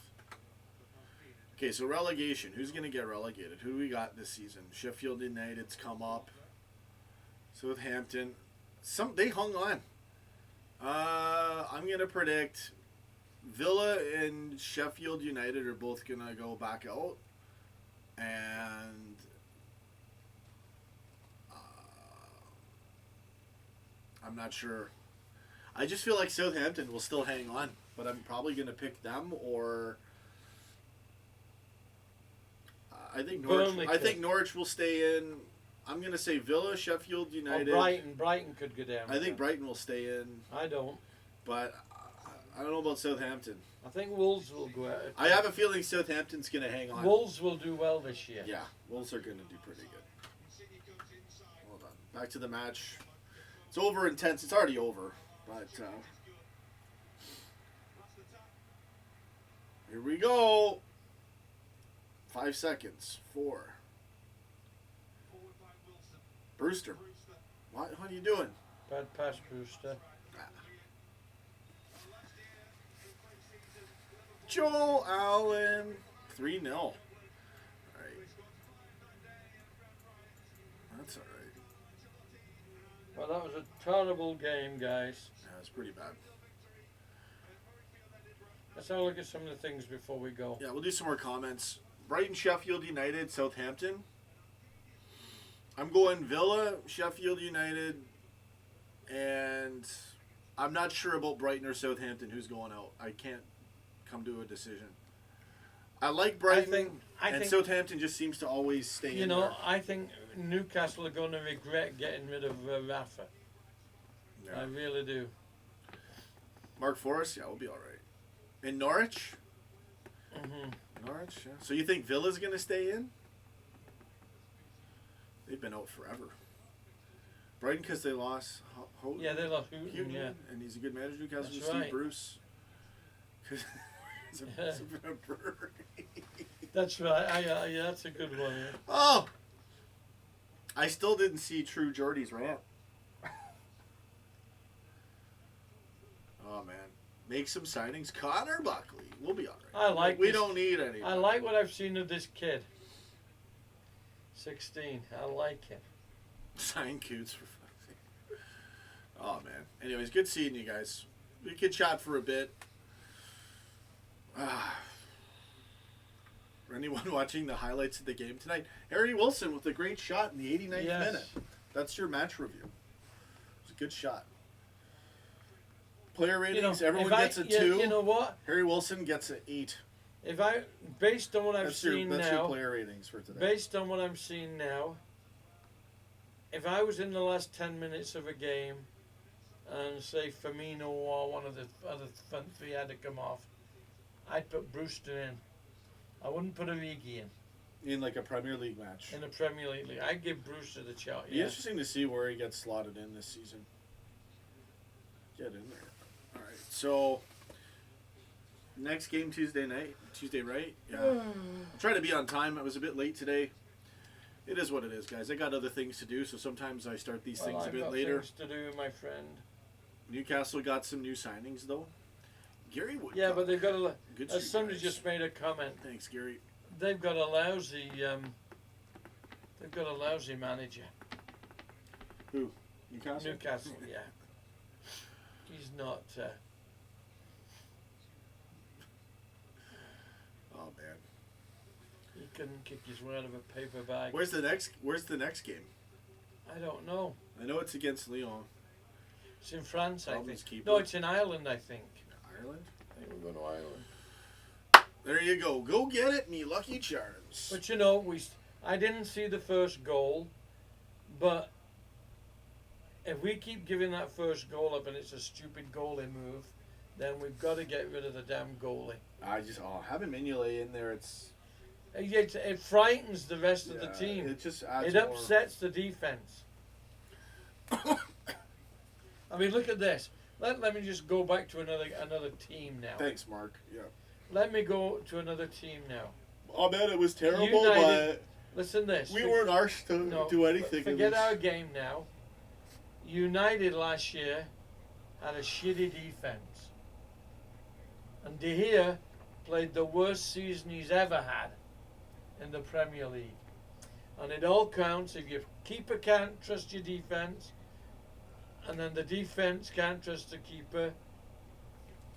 Okay, so relegation. Who's going to get relegated? Who do we got this season? Sheffield United's come up. Southampton. They hung on. I'm going to predict Villa and Sheffield United are both going to go back out. And I'm not sure. I just feel like Southampton will still hang on, but I'm probably going to pick them or I think Norwich will stay in. I'm going to say Villa, Sheffield United. Oh, Brighton could go down. I think Brighton will stay in. I don't. But I don't know about Southampton. I think Wolves will go out. I have a feeling Southampton's going to hang on. Wolves will do well this year. Yeah, Wolves are going to do pretty good. Hold on. Back to the match. It's over intense. It's already over. But here we go. 5 seconds. 4. Brewster. What are you doing? Bad pass, Brewster. Joel Allen. 3-0. All right. That's all right. Well, that was a terrible game, guys. Yeah, it's pretty bad. Let's have a look at some of the things before we go. Yeah, we'll do some more comments. Brighton, Sheffield United, Southampton. I'm going Villa, Sheffield United, and I'm not sure about Brighton or Southampton who's going out. I can't come to a decision. I like Brighton, I think Southampton just seems to always stay in there. I think Newcastle are going to regret getting rid of Rafa. Yeah. I really do. Mark Forrest, yeah, we'll be all right. And Norwich? Mm-hmm. Norwich, yeah. So you think Villa's going to stay in? They've been out forever. Brighton because they lost Houghton. Yeah, they lost Houghton, yeah. And he's a good manager. Newcastle That's with Steve right. Bruce. Because he's a brewery. That's right. Yeah, that's a good one. Yeah. Oh! I still didn't see True Geordie's rant. Oh, man. Make some signings. Connor Buckley. We'll be all right. I like We this. don't need any. I like what I've seen of this kid. 16. I like him. Sign Coots for fuck's sake. Oh, man. Anyways, good seeing you guys. We could chat for a bit. For anyone watching the highlights of the game tonight, Harry Wilson with a great shot in the 89th minute. That's your match review. It's a good shot. Player ratings, everyone gets a 2. You know what? Harry Wilson gets an 8. Based on what I've seen that's now, your player ratings for today. based on what I'm seeing now, if I was in the last 10 minutes of a game, and say Firmino or one of the other front three had to come off, I'd put Brewster in. I wouldn't put Origi in like a Premier League match. in a Premier League. I'd give Brewster the shot. Be interesting to see where he gets slotted in this season. Get in there. All right. So next game Tuesday, right? Yeah. I'm trying to be on time. I was a bit late today. It is what it is, guys. I got other things to do, so sometimes I start these things a bit later. Things to do, my friend. Newcastle got some new signings though. Gary Woodcock. Yeah, but they've got a. Good As somebody guys. just made a comment. Thanks, Gary. They've got a lousy. They've got a lousy manager. Who? Newcastle. Newcastle, yeah. He's not. Oh man. He couldn't kick his way out of a paper bag. Where's the next game? I don't know. I know it's against Lyon. It's in France, I Problems think. keeper. No, it's in Ireland, I think. Ireland? I think we're going to Ireland. There you go. Go get it, me lucky charms. But you know, I didn't see the first goal, but if we keep giving that first goal up and it's a stupid goalie move, then we've got to get rid of the damn goalie. Having Mignolet in there, It frightens the rest of the team. It just adds It more. upsets the defense. I mean, look at this. Let me just go back to another team now. Thanks, Mark. Yeah. Let me go to another team now. Oh man, it was terrible, United, listen to this. but we weren't arsed to do anything. Forget our game now. United last year had a shitty defense. And De Gea played the worst season he's ever had in the Premier League. And it all counts if your keeper can't trust your defense, and then the defense can't trust the keeper,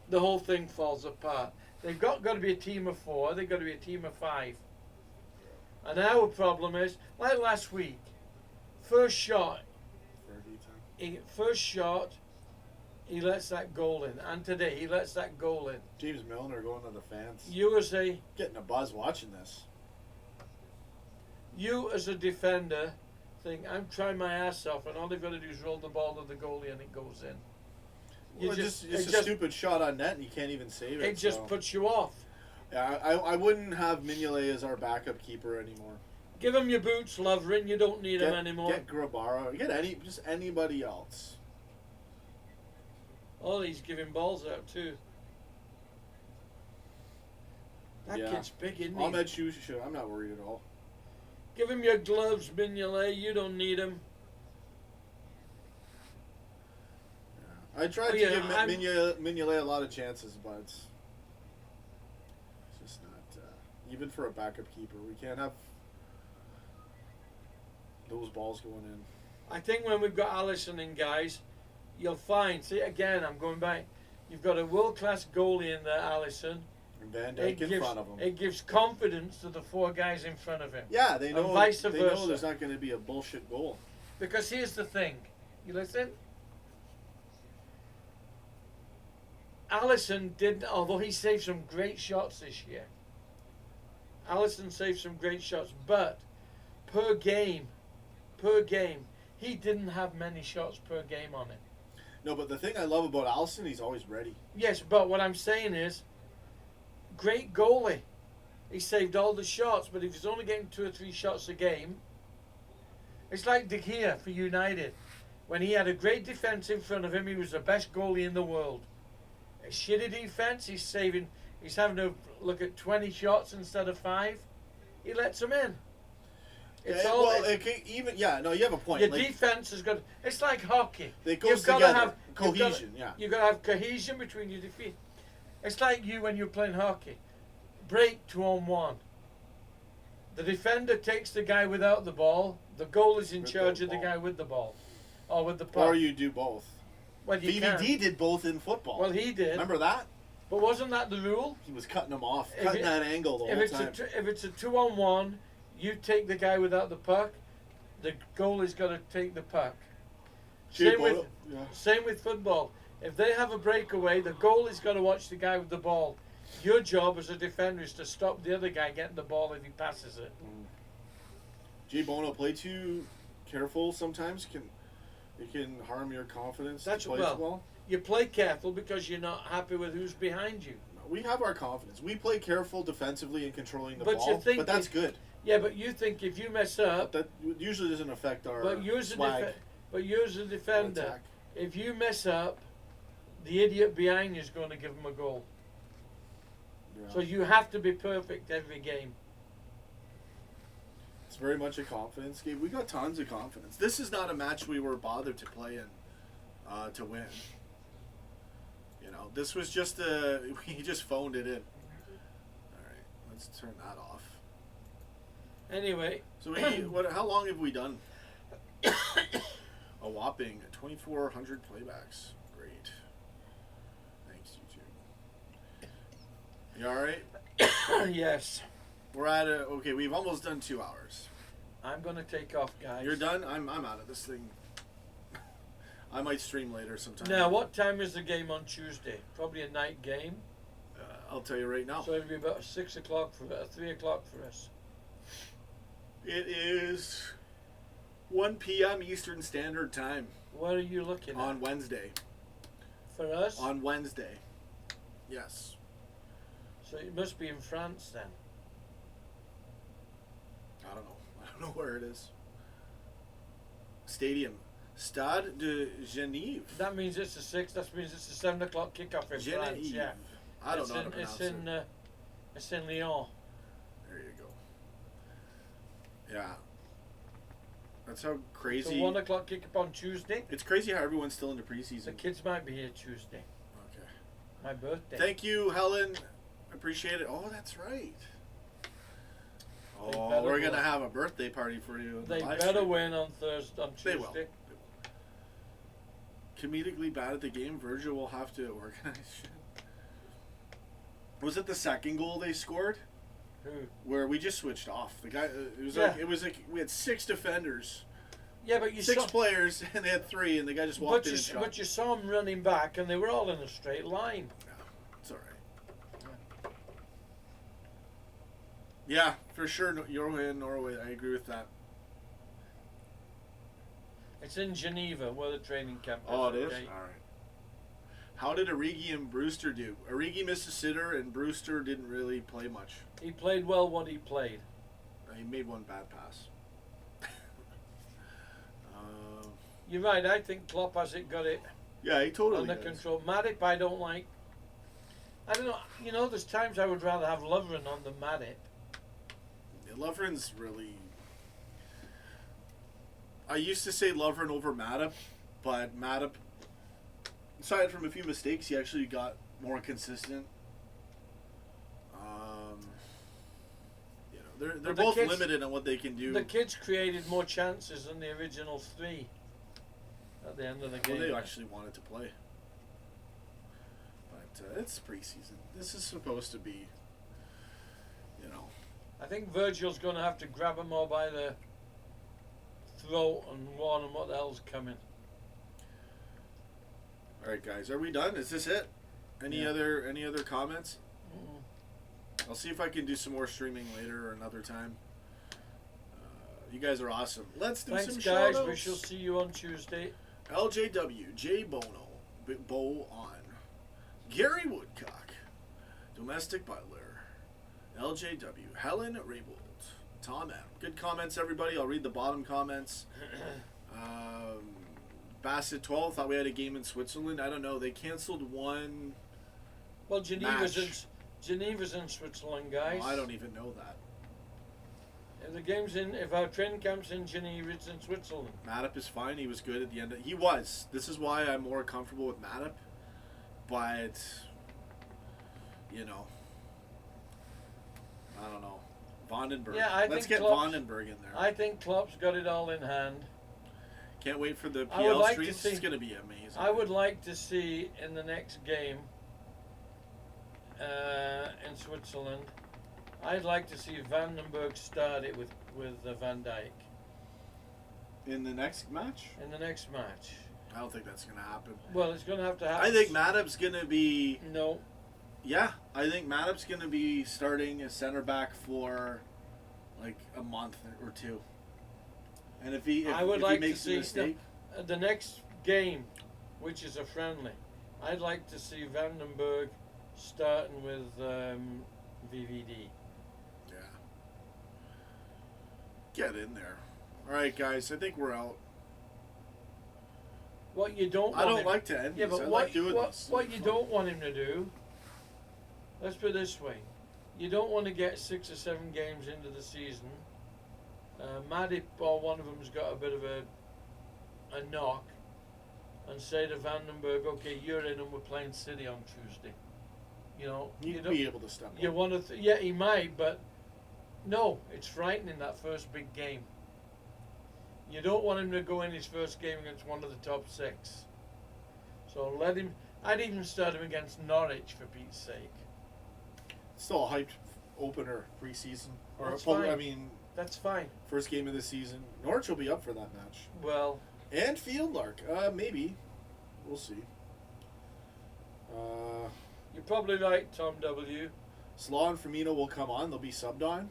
the whole thing falls apart. They've got to be a team of 4, they've got to be a team of 5. And our problem is, like last week, first shot, he lets that goal in. And today, he lets that goal in. James Milner going to the fans. You as a watching this. You as a defender think, I'm trying my ass off, and all they've got to do is roll the ball to the goalie and it goes in. It's a stupid shot on net and you can't even save it. It just puts you off. Yeah, I wouldn't have Mignolet as our backup keeper anymore. Give him your boots, Lovren. You don't need him anymore. Get Grabara. Get anybody else. Oh, he's giving balls out too. That kid's big, isn't he? Ahmed Chouchou, I'm not worried at all. Give him your gloves, Mignolet. You don't need him. Yeah. I tried to give Mignolet a lot of chances, but it's just not. Even for a backup keeper, we can't have those balls going in. I think when we've got Alisson in, guys, you'll find. See, again, I'm going back. You've got a world-class goalie in there, Alisson. And Van Dijk in front of him. It gives confidence to the 4 guys in front of him. Yeah, they know. And vice they versa. know there's not going to be a bullshit goal. Because here's the thing. You listen? Alisson didn't, although he saved some great shots this year. Alisson saved some great shots, but per game, he didn't have many shots per game on him. No, but the thing I love about Alisson, he's always ready. Yes, but what I'm saying is, great goalie. He saved all the shots, but if he's only getting 2 or 3 shots a game, it's like De Gea for United. When he had a great defence in front of him, he was the best goalie in the world. A shitty defence, he's having to look at 20 shots instead of 5. He lets them in. It's Yeah, all. well, it can even no, you have a point. Your Like, defense has got. It's like hockey. it goes together. Cohesion. You've got to have cohesion between your defeat. It's like you when you're playing hockey. Break 2-on-1. The defender takes the guy without the ball. The goal is in With charge the of the ball. guy with the ball, or with the puck. Or you do both. Well, you VVD can. did both in football. Well, he did. Remember that? But wasn't that the rule? He was cutting them off, If cutting it- that angle the If whole it's time. if it's a 2-on-1, you take the guy without the puck. The goalie's got to take the puck. Same with same with football. If they have a breakaway, the goalie's got to watch the guy with the ball. Your job as a defender is to stop the other guy getting the ball if he passes it. Jay Bono, play too careful sometimes it can harm your confidence That's to play well. football. You play careful because you're not happy with who's behind you. We have our confidence. We play careful defensively in controlling the But ball, you think but that's if- good. Yeah, but you think if you mess up, That usually doesn't affect our but you're swag a on defender. attack. If you mess up, the idiot behind you is going to give him a goal. Yeah. So you have to be perfect every game. It's very much a confidence game. We got tons of confidence. This is not a match we were bothered to play in to win. You know, this was just we just phoned it in. All right, let's turn that off. Anyway, So how long have we done? A whopping 2,400 playbacks. Great. Thanks, YouTube. You all right? yes, We're at okay. We've almost done 2 hours. I'm going to take off, guys. You're done. I'm out of this thing. I might stream later sometime. Now, what time is the game on Tuesday? Probably a night game. I'll tell you right now. So it'll be about 6 o'clock for 3 o'clock for us. It is 1 p.m. Eastern Standard Time What are you looking at? on Wednesday. For us? On Wednesday. Yes. So it must be in France then. I don't know. I don't know where it is. Stadium. Stade de Genève. That means it's a 6. That means it's a 7 o'clock kickoff in France. Genève. Yeah. I don't know how to pronounce it. It's in Lyon. There you go. Yeah. That's how crazy. So 1 o'clock kickoff on Tuesday. It's crazy how everyone's still into preseason. The kids might be here Tuesday. Okay. My birthday. Thank you, Helen. Appreciate it. Oh, that's right. Oh, better we're gonna win. have a birthday party for you. They live better stream. win on Thursday, on Tuesday. They will. Comedically bad at the game. Virgil will have to organize shit. Was it the second goal they scored? Who? Where we just switched off. The guy. Yeah. It was like we had 6 defenders, Yeah, but you 6 saw. players, and they had 3, and the guy just walked But in you, and shot. but you saw them running back, and they were all in a straight line. It's all right. Yeah, for sure. Norway and Norway. I agree with that. It's in Geneva where the training camp is. Oh, it is? okay? All right. How did Origi and Brewster do? Origi missed a sitter, and Brewster didn't really play much. He played well what he played. He made one bad pass. You're right. I think Klopp has got it Yeah, he totally under does. control. Matip, I don't like. I don't know. You know, there's times I would rather have Lovren on than Matip. Yeah, Lovren's really... I used to say Lovren over Matip, but Matip, aside from a few mistakes, he actually got more consistent. You know, they're But the both kids- limited on what they can do. The kids created more chances than the original 3 at the end of the Well, game. they actually wanted to play. But it's preseason. This is supposed to be, you know... I think Virgil's going to have to grab him all by the throat and warn him what the hell's coming. All right, guys, are we done? Is this it? Any Yeah. other comments? Mm-mm. I'll see if I can do some more streaming later or another time. You guys are awesome. Let's do Thanks, some guys. shout-outs. We shall see you on Tuesday. LJW, Jay Bono, Bo on, Gary Woodcock, Domestic Butler, LJW, Helen Raybold, Tom M. Good comments, everybody. I'll read the bottom comments. Bassett 12 thought we had a game in Switzerland. I don't know. They canceled one. Well, Geneva's Match. in Switzerland, guys. Oh, I don't even know that. The game's in. If our training camp's in Geneva, it's in Switzerland. Matip is fine. He was good at the end. He was. This is why I'm more comfortable with Matip. But, you know, I don't know. Vandenberg. Yeah, Let's think get Klopp's- Vandenberg in there. I think Klopp's got it all in hand. Can't wait for the I would PL like to streams. see- It's going to be amazing. I would like to see in the next game in Switzerland. I'd like to see Vandenberg start it with Van Dijk In the next match? in the next match. I don't think that's going to happen. Well, it's going to have to happen. I think Matip's going to be... No. Yeah, I think Matip's going to be starting as center back for like a month or two. And if he I would if like he makes to see a mistake, the next game, which is a friendly. I'd like to see Vandenberg starting with VVD. yeah. Get in there. All right, guys, I think we're out. What you don't I want don't him, like to end yeah, these. but I what, like doing what, this. what you don't want him to do, let's put it this way, you don't want to get 6 or 7 games into the season. Matip or one of them's got a bit of a knock, and say to Vandenberg, okay, you're in and we're playing City on Tuesday. You know, you He'd don't. be able to step You up. want to? Yeah, he might, but no, it's frightening that first big game. You don't want him to go in his first game against one of the top 6. So let him. I'd even start him against Norwich for Pete's sake. Still a hyped opener preseason. That's I fine. mean, That's fine. first game of the season. Norwich will be up for that match. Well, And Fieldlark. Maybe. We'll see. you're probably right, Tom W. Slaw and Firmino will come on. They'll be subbed on.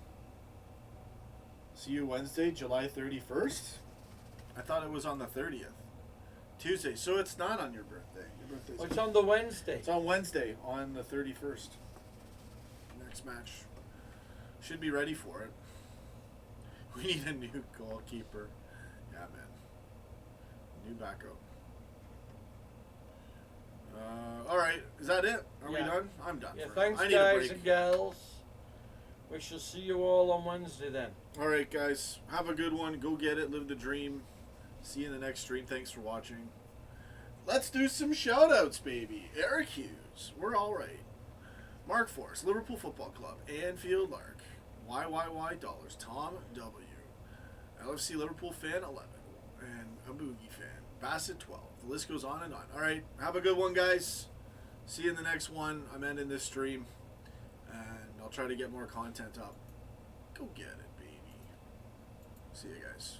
See you Wednesday, July 31st. I thought it was on the 30th. Tuesday. So it's not on your birthday. Your birthday's It's on the Wednesday. It's on Wednesday, on the 31st. Next match. Should be ready for it. We need a new goalkeeper. Yeah, man. New backup. All right. Is that it? Are we Yeah. done? I'm done. Yeah, for now. thanks, I need a guys break. and gals. We shall see you all on Wednesday then. All right, guys. Have a good one. Go get it. Live the dream. See you in the next stream. Thanks for watching. Let's do some shout-outs, baby. Eric Hughes. We're all right. Mark Force. Liverpool Football Club. Anfield Lark. YYY Dollars. Tom W. LFC Liverpool Fan 11. And a Boogie Fan. Bassett 12. The list goes on and on. All right. Have a good one, guys. See you in the next one. I'm ending this stream. And I'll try to get more content up. Go get it, baby. See you guys.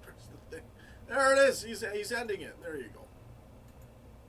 Press the thing. There it is. He's ending it. There you go.